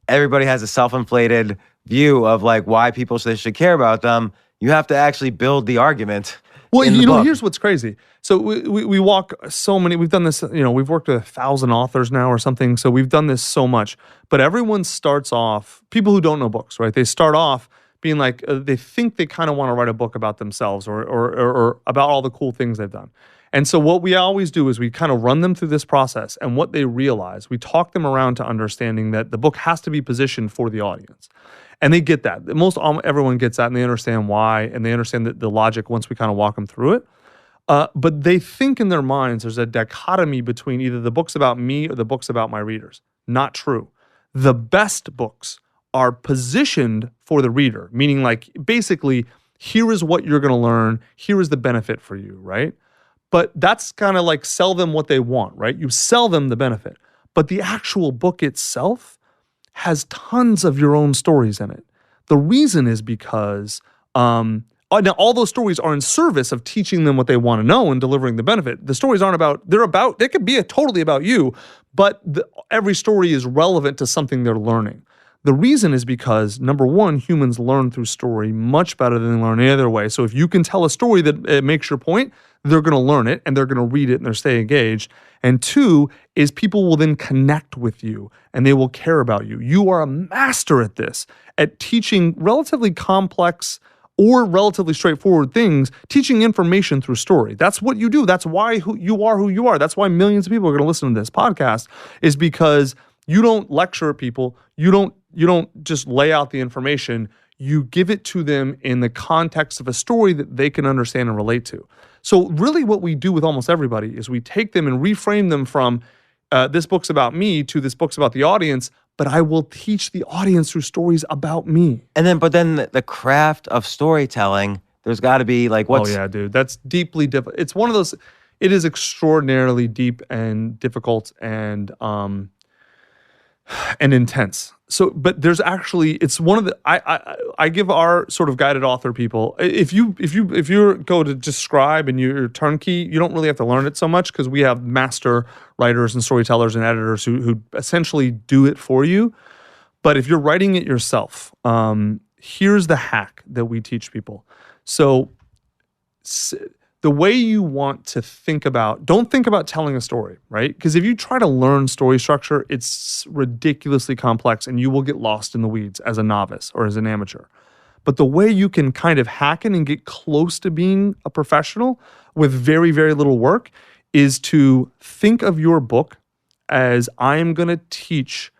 [SPEAKER 3] everybody has a self-inflated view of like why people should care about them. You have to actually build the argument.
[SPEAKER 5] Well,
[SPEAKER 3] in the book.
[SPEAKER 5] here's what's crazy. So we walk so many, we've done this, we've worked with 1,000 authors now or something. So we've done this so much, but everyone starts off, people who don't know books, right? They start off being like, they think they kind of want to write a book about themselves or about all the cool things they've done. And so what we always do is we kind of run them through this process, and what they realize, we talk them around to understanding that the book has to be positioned for the audience. And they get that. Everyone gets that, and they understand why, and they understand the logic once we kind of walk them through it. But they think in their minds there's a dichotomy between either the books about me or the books about my readers. Not true. The best books are positioned for the reader, meaning like basically, here is what you're going to learn, here is the benefit for you, right? But that's kind of like sell them what they want, right? You sell them the benefit. But the actual book itself has tons of your own stories in it. The reason is because now all those stories are in service of teaching them what they want to know and delivering the benefit. The stories aren't about, they could be totally about you, but every story is relevant to something they're learning. The reason is because, number one, humans learn through story much better than they learn any other way. So if you can tell a story that makes your point, they're going to learn it and they're going to read it and they're stay engaged. And two is people will then connect with you and they will care about you. You are a master at this, at teaching relatively complex or relatively straightforward things, teaching information through story. That's what you do. That's why you are who you are. That's why millions of people are going to listen to this podcast, is because you don't lecture people. You don't just lay out the information. You give it to them in the context of a story that they can understand and relate to. So really what we do with almost everybody is we take them and reframe them from this book's about me to this book's about the audience, but I will teach the audience through stories about me.
[SPEAKER 3] But then the craft of storytelling, there's got to be like what's...
[SPEAKER 5] Oh yeah, dude. That's deeply difficult. It's one of those, it is extraordinarily deep and difficult and intense. So, but there's actually, it's one of the, I give our sort of guided author people, if you go to just Scribe and you're turnkey, you don't really have to learn it so much because we have master writers and storytellers and editors who essentially do it for you. But if you're writing it yourself, here's the hack that we teach people. So the way you want to don't think about telling a story, right? Because if you try to learn story structure, it's ridiculously complex and you will get lost in the weeds as a novice or as an amateur. But the way you can kind of hack it and get close to being a professional with very, very little work is to think of your book as, I am going to teach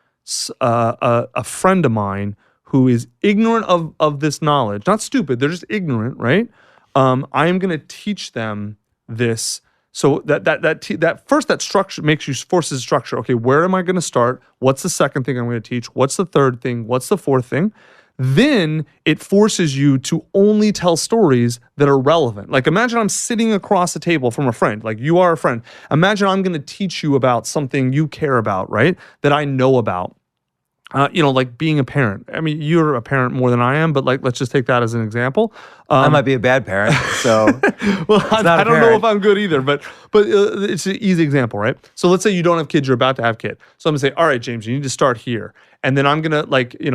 [SPEAKER 5] a friend of mine who is ignorant of this knowledge. Not stupid, they're just ignorant, right? I am going to teach them this. So that structure forces structure. Okay, where am I going to start? What's the second thing I'm going to teach? What's the third thing? What's the fourth thing? Then it forces you to only tell stories that are relevant. Like imagine I'm sitting across the table from a friend, like you are a friend. Imagine I'm going to teach you about something you care about, right? That I know about. Like being a parent. I mean, you're a parent more than I am, but like, let's just take that as an example.
[SPEAKER 3] I might be a bad parent, so
[SPEAKER 5] well, I don't know if I'm good either, but it's an easy example, right? So let's say you don't have kids, you're about to have kids. So I'm gonna say, all right, James, you need to start here. And then I'm gonna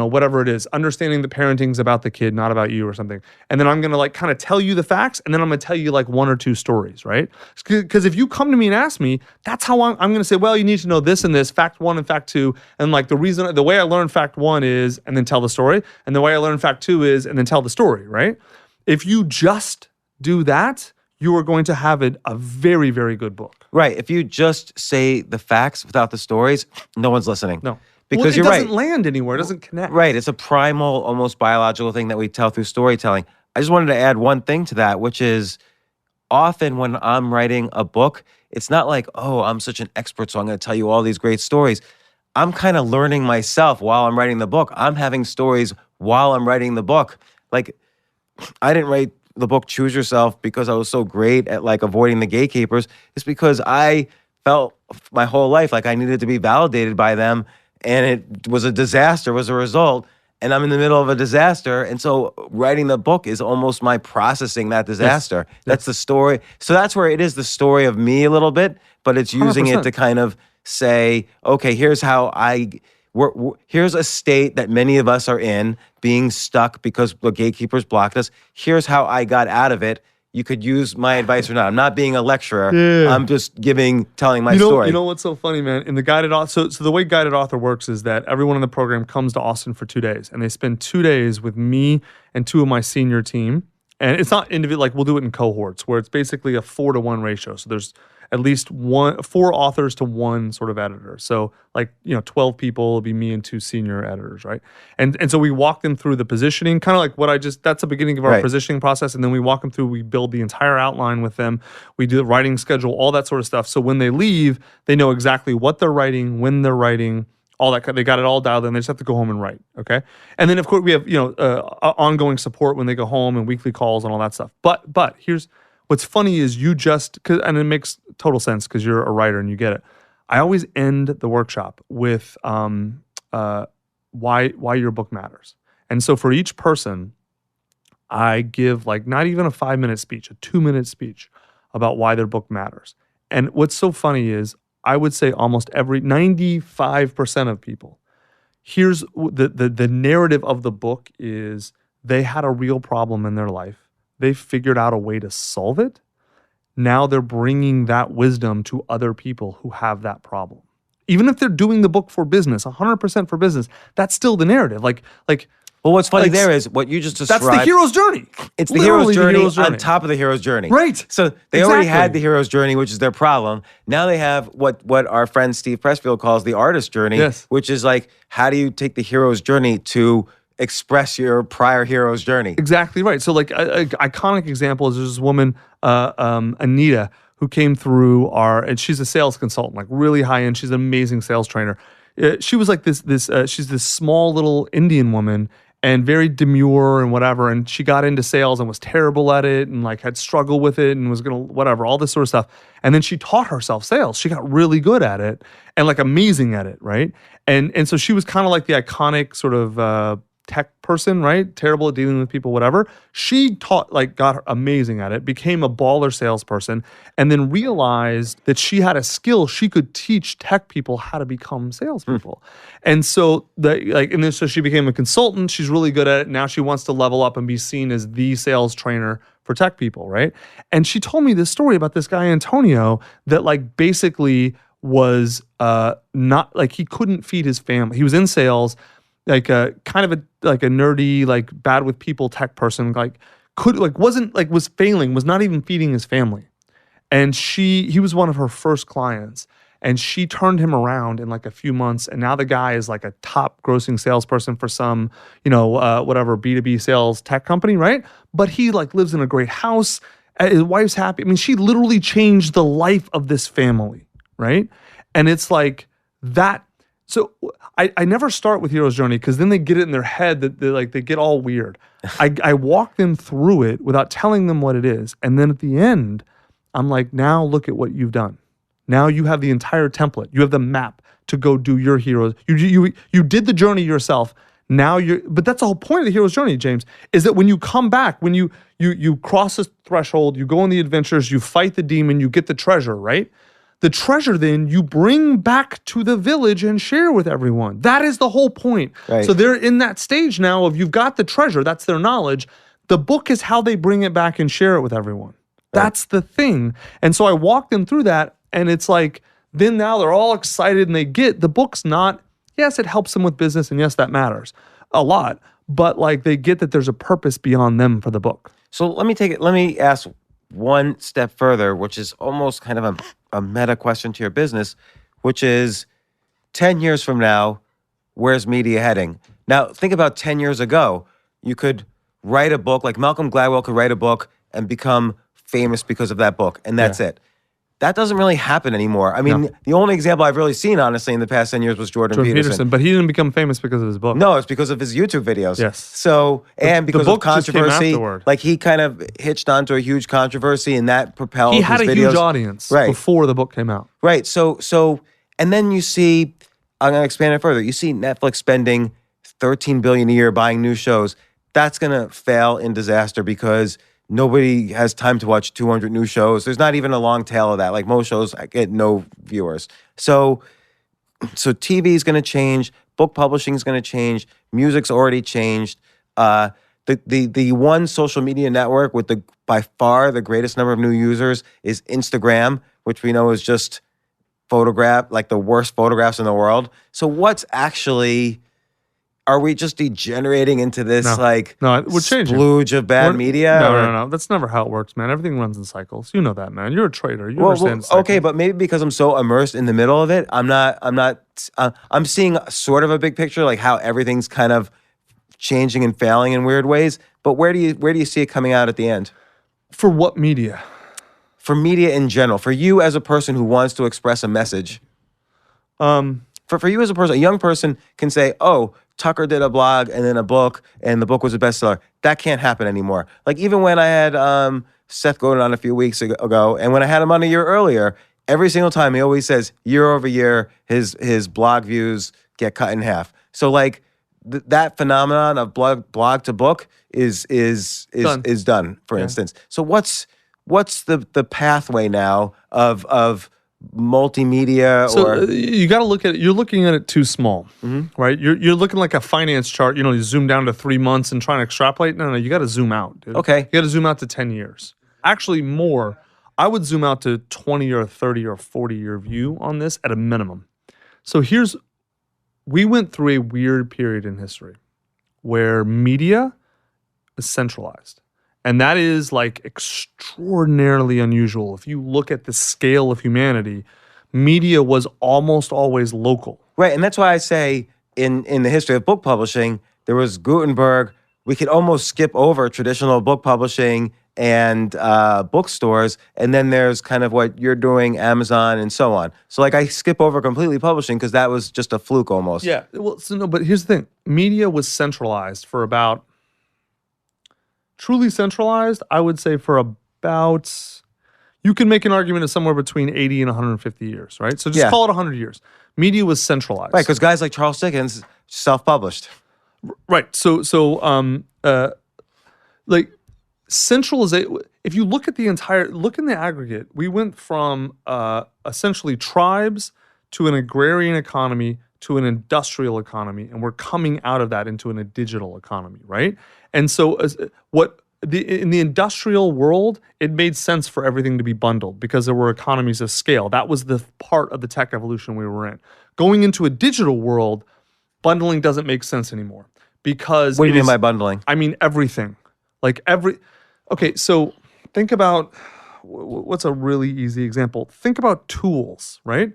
[SPEAKER 5] whatever it is, understanding the parenting's about the kid, not about you or something. And then I'm gonna kind of tell you the facts, and then I'm gonna tell you like one or two stories, right? Because if you come to me and ask me, that's how I'm gonna say, well, you need to know this and this, fact one and fact two. And like the way I learned fact one is, and then tell the story. And the way I learned fact two is, and then tell the story, right? If you just do that, you are going to have a very, very good book.
[SPEAKER 3] Right. If you just say the facts without the stories, no one's listening.
[SPEAKER 5] No.
[SPEAKER 3] Because
[SPEAKER 5] it
[SPEAKER 3] you're
[SPEAKER 5] doesn't
[SPEAKER 3] right.
[SPEAKER 5] land anywhere. It doesn't connect.
[SPEAKER 3] Right. It's a primal, almost biological thing that we tell through storytelling. I just wanted to add one thing to that, which is often when I'm writing a book, it's not like, oh, I'm such an expert, so I'm going to tell you all these great stories. I'm kind of learning myself while I'm writing the book. I'm having stories while I'm writing the book. Like, I didn't write the book Choose Yourself because I was so great at like avoiding the gatekeepers. It's because I felt my whole life like I needed to be validated by them, and it was a disaster as a result. And I'm in the middle of a disaster. And so writing the book is almost my processing that disaster. Yes. That's the story. So that's where it is the story of me a little bit, but it's using
[SPEAKER 5] 100%.
[SPEAKER 3] it to kind of say, okay, here's how here's a state that many of us are in, being stuck because the gatekeepers blocked us. Here's how I got out of it. You could use my advice or not. I'm not being a lecturer. Yeah. I'm just telling my story.
[SPEAKER 5] You know what's so funny, man? In the guided author, so the way guided author works is that everyone in the program comes to Austin for 2 days, and they spend 2 days with me and 2 of my senior team. And it's not individual, like we'll do it in cohorts where it's basically a 4-to-1 ratio. So there's at least 4 authors to 1 sort of editor. So 12 people will be me and 2 senior editors, right? And so we walk them through the positioning, kind of like that's the beginning of our positioning process. And then we walk them through, we build the entire outline with them. We do the writing schedule, all that sort of stuff. So when they leave, they know exactly what they're writing, when they're writing, all that. They got it all dialed in. They just have to go home and write, okay? And then, of course, we have ongoing support when they go home and weekly calls and all that stuff. But here's what's funny is and it makes total sense because you're a writer and you get it. I always end the workshop with why your book matters. And so for each person, I give not even a 5-minute speech, a 2-minute speech about why their book matters. And what's so funny is I would say almost 95% of people, here's the narrative of the book is they had a real problem in their life. They figured out a way to solve it. Now they're bringing that wisdom to other people who have that problem. Even if they're doing the book for business, 100% for business, that's still the narrative.
[SPEAKER 3] Well, what's funny there is what you just described.
[SPEAKER 5] That's the hero's journey.
[SPEAKER 3] It's the hero's journey on top of the hero's journey.
[SPEAKER 5] Right.
[SPEAKER 3] So they already had the hero's journey, which is their problem. Now they have what our friend Steve Pressfield calls the artist's journey, which is like, how do you take the hero's journey to express your prior hero's journey?
[SPEAKER 5] Exactly right. So an iconic example is there's this woman, Anita, who came through and she's a sales consultant, really high end. She's an amazing sales trainer. She was she's this small little Indian woman and very demure and whatever. And she got into sales and was terrible at it and had struggled with it and was all this sort of stuff. And then she taught herself sales. She got really good at it and amazing at it, right? And so she was kind of like the iconic sort of tech person, right? Terrible at dealing with people, whatever. She got amazing at it, became a baller salesperson, and then realized that she had a skill. She could teach tech people how to become salespeople. And so so she became a consultant. She's really good at it. Now she wants to level up and be seen as the sales trainer for tech people, right? And she told me this story about this guy, Antonio, that basically was not, he couldn't feed his family. He was in sales, kind of a nerdy, bad with people tech person, was failing, was not even feeding his family. And he was one of her first clients, and she turned him around in a few months, and now the guy is a top grossing salesperson for some, whatever B2B sales tech company, right? But he lives in a great house. His wife's happy. I mean, she literally changed the life of this family, right? And it's that. So I never start with hero's journey because then they get it in their head that they get all weird. I walk them through it without telling them what it is. And then at the end, I'm now look at what you've done. Now you have the entire template. You have the map to go do your heroes. You did the journey yourself. Now but that's the whole point of the hero's journey, James, is that when you come back, when you cross the threshold, you go on the adventures, you fight the demon, you get the treasure, right? The treasure then you bring back to the village and share with everyone. That is the whole point. Right. So they're in that stage now of you've got the treasure, that's their knowledge. The book is how they bring it back and share it with everyone. Right. That's the thing. And so I walk them through that, and it's then now they're all excited and they get the book's not, yes, it helps them with business, and yes, that matters a lot, but they get that there's a purpose beyond them for the book.
[SPEAKER 3] So let me ask one step further, which is almost kind of a meta question to your business, which is 10 years from now, where's media heading? Now, think about 10 years ago. You could write a book, like Malcolm Gladwell could write a book and become famous because of that book, and that's it. That doesn't really happen anymore. I mean, the only example I've really seen, honestly, in the past 10 years was Jordan Peterson.
[SPEAKER 5] But he didn't become famous because of his book.
[SPEAKER 3] No, it's because of his YouTube videos.
[SPEAKER 5] Yes.
[SPEAKER 3] So, and because
[SPEAKER 5] the book
[SPEAKER 3] of controversy,
[SPEAKER 5] just came afterward.
[SPEAKER 3] like he kind of hitched onto a huge controversy, and that propelled
[SPEAKER 5] He had
[SPEAKER 3] his
[SPEAKER 5] a
[SPEAKER 3] videos.
[SPEAKER 5] huge audience
[SPEAKER 3] Right.
[SPEAKER 5] before the book came out.
[SPEAKER 3] Right. So, and then you see, I'm going to expand it further. You see Netflix spending $13 billion a year buying new shows. That's going to fail in disaster because nobody has time to watch 200 new shows. There's not even a long tail of that. Like most shows, I get no viewers. So TV is going to change. Book publishing is going to change. Music's already changed. The one social media network with by far the greatest number of new users is Instagram, which we know is just like the worst photographs in the world. So what's actually... Are we just degenerating into this
[SPEAKER 5] we're changing.
[SPEAKER 3] splooge of bad media?
[SPEAKER 5] No. That's never how it works, man. Everything runs in cycles. You know that, man. You're a trader. You understand.
[SPEAKER 3] Okay, but maybe because I'm so immersed in the middle of it, I'm seeing sort of a big picture, like how everything's kind of changing and failing in weird ways. But where do you see it coming out at the end?
[SPEAKER 5] For what media?
[SPEAKER 3] For media in general. For you as a person who wants to express a message. For you as a person, a young person can say, "Oh, Tucker did a blog and then a book, and the book was a bestseller." That can't happen anymore. Like even when I had Seth Godin on a few weeks ago, and when I had him on a year earlier, every single time he always says year over year his blog views get cut in half. So like that phenomenon of blog to book is done. For instance, so what's the pathway now of multimedia?
[SPEAKER 5] You got to look at it. You're looking at it too small, right? You're looking like a finance chart. You zoom down to 3 months and trying to extrapolate. No, you got to zoom out, dude.
[SPEAKER 3] Okay.
[SPEAKER 5] You got to zoom out to 10 years. Actually, more. I would zoom out to 20 or 30 or 40 year view on this at a minimum. So we went through a weird period in history where media is centralized. And that is like extraordinarily unusual. If you look at the scale of humanity, media was almost always local.
[SPEAKER 3] Right, and that's why I say in the history of book publishing, there was Gutenberg. We could almost skip over traditional book publishing and bookstores, and then there's kind of what you're doing, Amazon, and so on. So like I skip over completely publishing because that was just a fluke almost.
[SPEAKER 5] Yeah, well, but here's the thing. Media was centralized for about... Truly centralized, I would say for about, you can make an argument of somewhere between 80 and 150 years, right? So just call it 100 years. Media was centralized.
[SPEAKER 3] Right, because guys like Charles Dickens self-published.
[SPEAKER 5] Right. So centralization, if you look at look in the aggregate, we went from essentially tribes to an agrarian economy to an industrial economy, and we're coming out of that into a digital economy, right? And so in the industrial world, it made sense for everything to be bundled because there were economies of scale. That was the part of the tech evolution we were in. Going into a digital world, bundling doesn't make sense anymore because...
[SPEAKER 3] What do you mean by bundling?
[SPEAKER 5] I mean everything. Okay, so think about, what's a really easy example? Think about tools, right?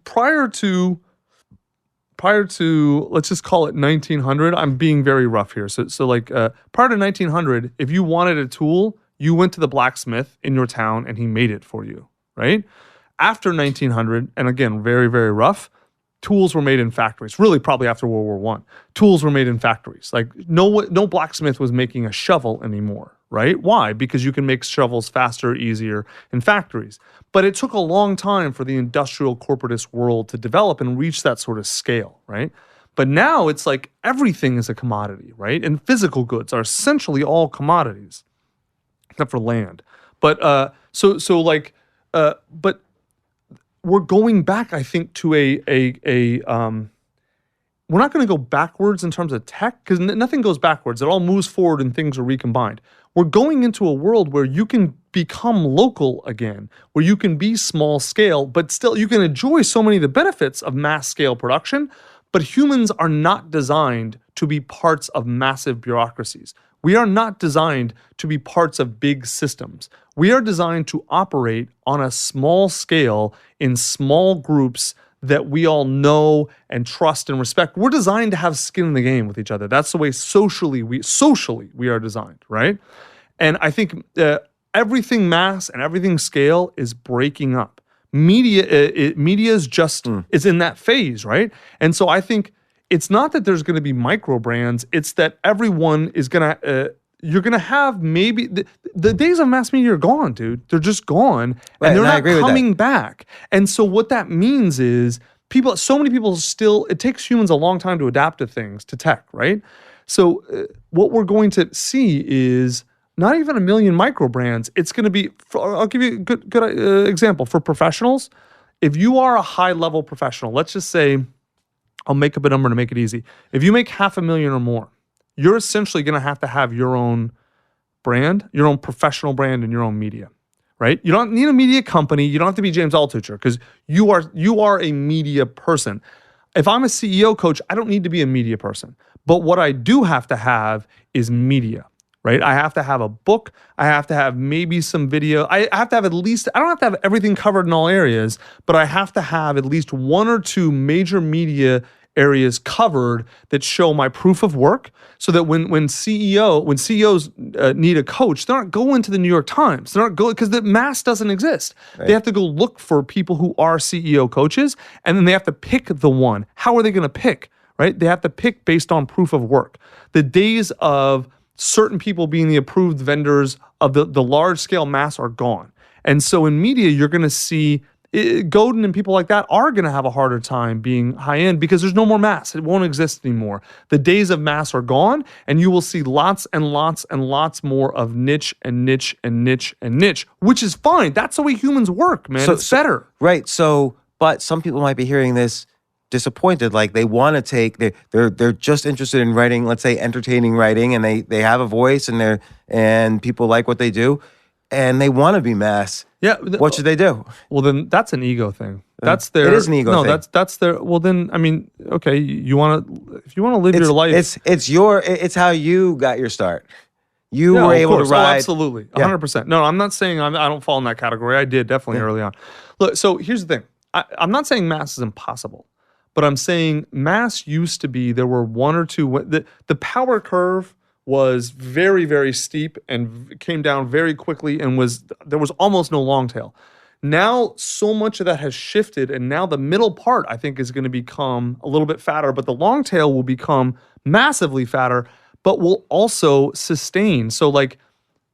[SPEAKER 5] Prior to let's just call it 1900. I'm being very rough here. So prior to 1900, if you wanted a tool, you went to the blacksmith in your town and he made it for you, right? After 1900, and again, very, very rough, tools were made in factories. Really, probably after World War I, tools were made in factories. Like no blacksmith was making a shovel anymore, right? Why? Because you can make shovels faster, easier in factories. But it took a long time for the industrial corporatist world to develop and reach that sort of scale, right? But now it's like everything is a commodity, right? And physical goods are essentially all commodities, except for land. But but we're going back, I think, to we're not going to go backwards in terms of tech because nothing goes backwards. It all moves forward and things are recombined. We're going into a world where you can become local again, where you can be small scale, but still you can enjoy so many of the benefits of mass scale production. But humans are not designed to be parts of massive bureaucracies. We are not designed to be parts of big systems. We are designed to operate on a small scale in small groups that we all know and trust and respect. We're designed to have skin in the game with each other. That's the way socially we are designed, right? And I think everything mass and everything scale is breaking up. Media is just is in that phase, right? And so I think it's not that there's going to be micro brands. It's that everyone is going to. You're going to have maybe the days of mass media are gone, dude. They're just gone,
[SPEAKER 3] Right,
[SPEAKER 5] and they're
[SPEAKER 3] and I
[SPEAKER 5] not
[SPEAKER 3] agree with
[SPEAKER 5] coming back. And so what that means is so many people still. It takes humans a long time to adapt to things, to tech, right? So what we're going to see is not even a million micro brands. It's going to be. I'll give you a good example for professionals. If you are a high level professional, let's just say, I'll make up a number to make it easy. If you make $500,000 or more, you're essentially going to have your own brand, your own professional brand, and your own media, right? You don't need a media company. You don't have to be James Altucher because you are a media person. If I'm a CEO coach, I don't need to be a media person. But what I do have to have is media, right? I have to have a book. I have to have maybe some video. I have to have at least, I don't have to have everything covered in all areas, but I have to have at least one or two major media areas covered that show my proof of work, so that when CEOs need a coach, they're not going to the New York Times. They're not going because the mass doesn't exist. Right. They have to go look for people who are CEO coaches, and then they have to pick the one. How are they going to pick? Right? They have to pick based on proof of work. The days of certain people being the approved vendors of the large scale mass are gone. And so in media, you're going to see Godin and people like that are going to have a harder time being high end because there's no more mass. It won't exist anymore. The days of mass are gone, and you will see lots and lots and lots more of niche and niche and niche and niche, which is fine. That's the way humans work, man. It's better.
[SPEAKER 3] Right. So, but some people might be hearing this disappointed, like they want to take, they're just interested in writing, let's say entertaining writing, and they have a voice and people like what they do, and they want to be mass.
[SPEAKER 5] Yeah.
[SPEAKER 3] What should they do?
[SPEAKER 5] Well, then that's an ego thing. That's their.
[SPEAKER 3] It is an ego thing.
[SPEAKER 5] No, that's their. Well, then I mean, okay, if you want to live your life,
[SPEAKER 3] it's how you got your start. You were able to ride.
[SPEAKER 5] Oh, absolutely, 100%. No, I'm not saying I don't fall in that category. I did definitely early on. Look, so here's the thing. I'm not saying mass is impossible, but I'm saying mass used to be there were one or two. The power curve was very, very steep and came down very quickly, and there was almost no long tail. Now, so much of that has shifted, and now the middle part, I think, is going to become a little bit fatter, but the long tail will become massively fatter, but will also sustain. So, like,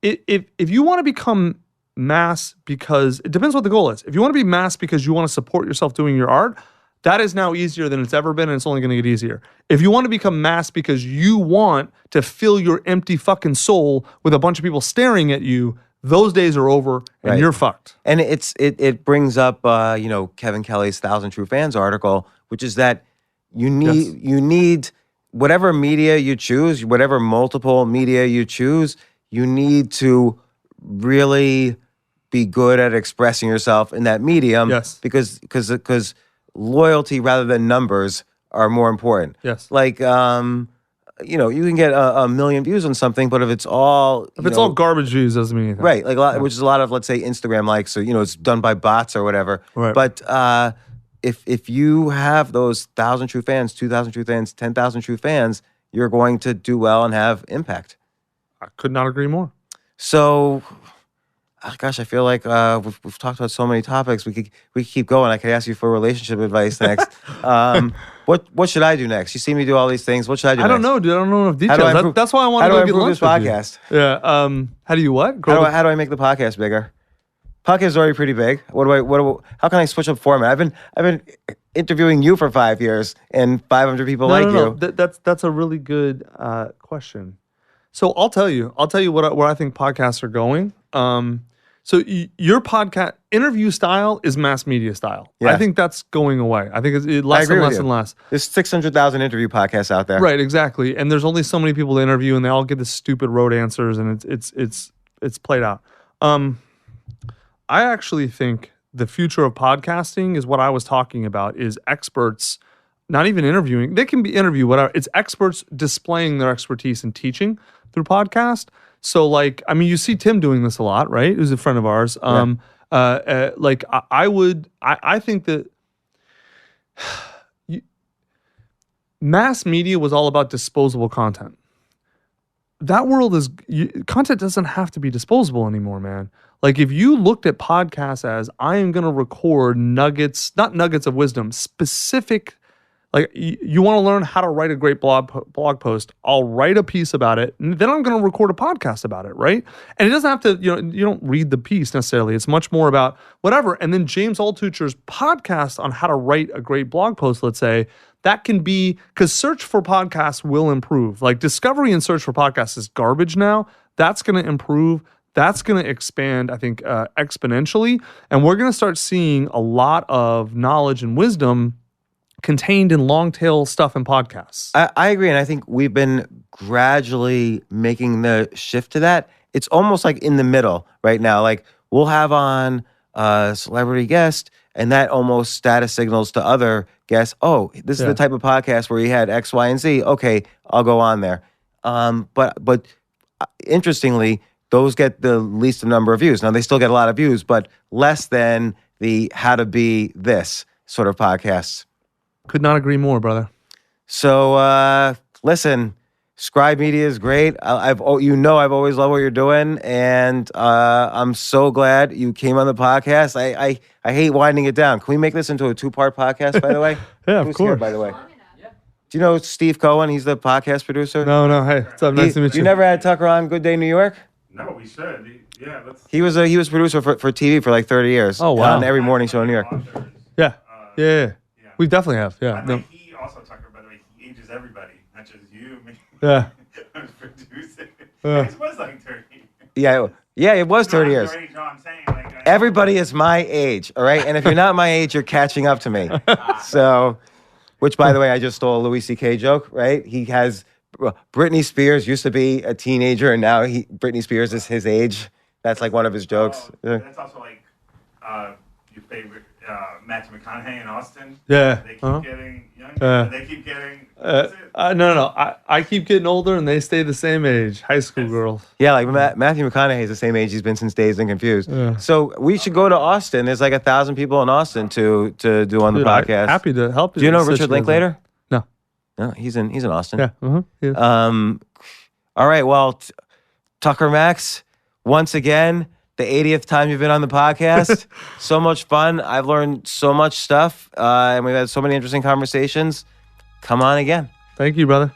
[SPEAKER 5] if you want to become mass because, it depends what the goal is. If you want to be mass because you want to support yourself doing your art, that is now easier than it's ever been, and it's only going to get easier. If you want to become mass because you want to fill your empty fucking soul with a bunch of people staring at you, those days are over, and you're fucked.
[SPEAKER 3] And it brings up Kevin Kelly's 1,000 True Fans article, which is that you need whatever media you choose, whatever multiple media you choose, you need to really be good at expressing yourself in that medium.
[SPEAKER 5] Yes.
[SPEAKER 3] Because loyalty rather than numbers are more important.
[SPEAKER 5] Yes.
[SPEAKER 3] Like, you can get a million views on something, but if it's all
[SPEAKER 5] all garbage views, doesn't mean anything.
[SPEAKER 3] Right. Like which is a lot of, let's say, Instagram likes, or it's done by bots or whatever.
[SPEAKER 5] Right.
[SPEAKER 3] But if you have those 1,000 true fans, 2,000 true fans, 10,000 true fans, you're going to do well and have impact.
[SPEAKER 5] I could not agree more.
[SPEAKER 3] So, gosh, I feel like we've talked about so many topics. We could keep going. I could ask you for relationship advice next. What should I do next? You see me do all these things. What should I do?
[SPEAKER 5] I don't
[SPEAKER 3] next?
[SPEAKER 5] know, dude. I don't know enough details. That's why I want to go get lunch
[SPEAKER 3] with you. Podcast?
[SPEAKER 5] Yeah. How do you what?
[SPEAKER 3] How do I make the podcast bigger? Podcast is already pretty big. How can I switch up format? I've been interviewing you for 5 years, and 500 people you.
[SPEAKER 5] That's a really good question. So I'll tell you where I think podcasts are going. So your podcast interview style is mass media style.
[SPEAKER 3] Yeah.
[SPEAKER 5] I think that's going away. I think it's less and less and less.
[SPEAKER 3] There's 600,000 interview podcasts out there.
[SPEAKER 5] Right, exactly. And there's only so many people to interview, and they all get the stupid rote answers, and it's played out. I actually think the future of podcasting is what I was talking about, is experts not even interviewing. They can be interviewed, whatever. It's experts displaying their expertise and teaching. through podcast. So like, I mean, you see Tim doing this a lot, right? Who's a friend of ours. I think that mass media was all about disposable content. That world is content doesn't have to be disposable anymore, man. Like if you looked at podcasts as I am going to record nuggets, not nuggets of wisdom, specific, like you want to learn how to write a great blog post, I'll write a piece about it, and then I'm going to record a podcast about it, right? And it doesn't have to, you don't read the piece necessarily. It's much more about whatever. And then James Altucher's podcast on how to write a great blog post, let's say, that can be, because search for podcasts will improve. Like discovery and search for podcasts is garbage now. That's going to improve. That's going to expand, I think, exponentially. And we're going to start seeing a lot of knowledge and wisdom contained in long tail stuff in podcasts.
[SPEAKER 3] I agree. And I think we've been gradually making the shift to that. It's almost like in the middle right now. Like we'll have on a celebrity guest, and that almost status signals to other guests, oh, this is the type of podcast where you had X, Y, and Z. Okay, I'll go on there. But interestingly, those get the least number of views. Now, they still get a lot of views, but less than the how to be this sort of podcasts.
[SPEAKER 5] Could not agree more, brother.
[SPEAKER 3] So, listen, Scribe Media is great. I've always loved what you're doing, and I'm so glad you came on the podcast. I hate winding it down. Can we make this into a 2-part podcast, by the way?
[SPEAKER 5] Yeah, of
[SPEAKER 3] Who's
[SPEAKER 5] course.
[SPEAKER 3] Here, by the way? Do you know Steve Cohen? He's the podcast producer.
[SPEAKER 5] No. Hey, what's up? Nice to meet you.
[SPEAKER 3] You never had Tucker on Good Day New York?
[SPEAKER 7] No, we should. Yeah, let's.
[SPEAKER 3] He was producer for TV for like 30 years.
[SPEAKER 5] Oh, wow.
[SPEAKER 3] On every morning show in New York.
[SPEAKER 5] Yeah. We definitely have.
[SPEAKER 7] By
[SPEAKER 5] Yeah.
[SPEAKER 7] the way, he also, Tucker, by the way, he ages everybody, not just you, me.
[SPEAKER 5] Yeah.
[SPEAKER 7] I was producing.
[SPEAKER 5] Yeah.
[SPEAKER 7] It was like 30.
[SPEAKER 3] Yeah, it was 30 years.
[SPEAKER 7] No, I'm saying like.
[SPEAKER 3] Everybody is my age, all right? And if you're not my age, you're catching up to me. So, which, by the way, I just stole a Louis C.K. joke, right? He has, Britney Spears used to be a teenager, and now Britney Spears is his age. That's like one of his jokes.
[SPEAKER 7] That's also like your favorite Matthew McConaughey in Austin.
[SPEAKER 5] Yeah.
[SPEAKER 7] They keep getting younger. They keep getting.
[SPEAKER 5] No. I keep getting older and they stay the same age. High school girls.
[SPEAKER 3] Yeah, like Matthew McConaughey is the same age he's been since Dazed and Confused.
[SPEAKER 5] Yeah.
[SPEAKER 3] So we should go to Austin. There's like 1,000 people in Austin to do on the podcast.
[SPEAKER 5] Happy to help you.
[SPEAKER 3] Do you know Richard Linklater?
[SPEAKER 5] No.
[SPEAKER 3] No, he's in Austin.
[SPEAKER 5] Yeah. Yeah.
[SPEAKER 3] All right. Well, Tucker Max, once again, the 80th time you've been on the podcast. So much fun. I've learned so much stuff, and we've had so many interesting conversations. Come on again.
[SPEAKER 5] Thank you, brother.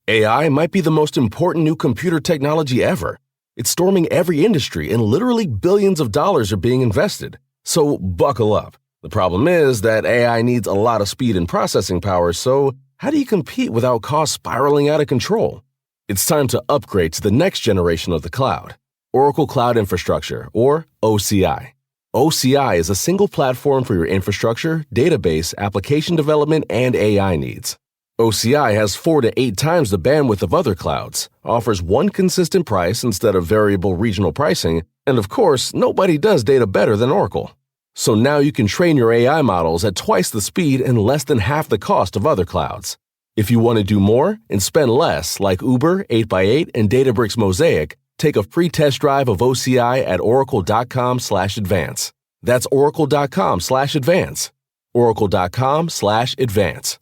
[SPEAKER 8] AI might be the most important new computer technology ever. It's storming every industry, and literally billions of dollars are being invested. So buckle up. The problem is that AI needs a lot of speed and processing power, so how do you compete without costs spiraling out of control? It's time to upgrade to the next generation of the cloud, Oracle Cloud Infrastructure, or OCI. OCI is a single platform for your infrastructure, database, application development, and AI needs. OCI has 4 to 8 times the bandwidth of other clouds, offers one consistent price instead of variable regional pricing, and of course, nobody does data better than Oracle. So now you can train your AI models at twice the speed and less than half the cost of other clouds. If you want to do more and spend less, like Uber, 8x8, and Databricks Mosaic, take a free test drive of OCI at oracle.com/advance. That's oracle.com/advance. oracle.com/advance.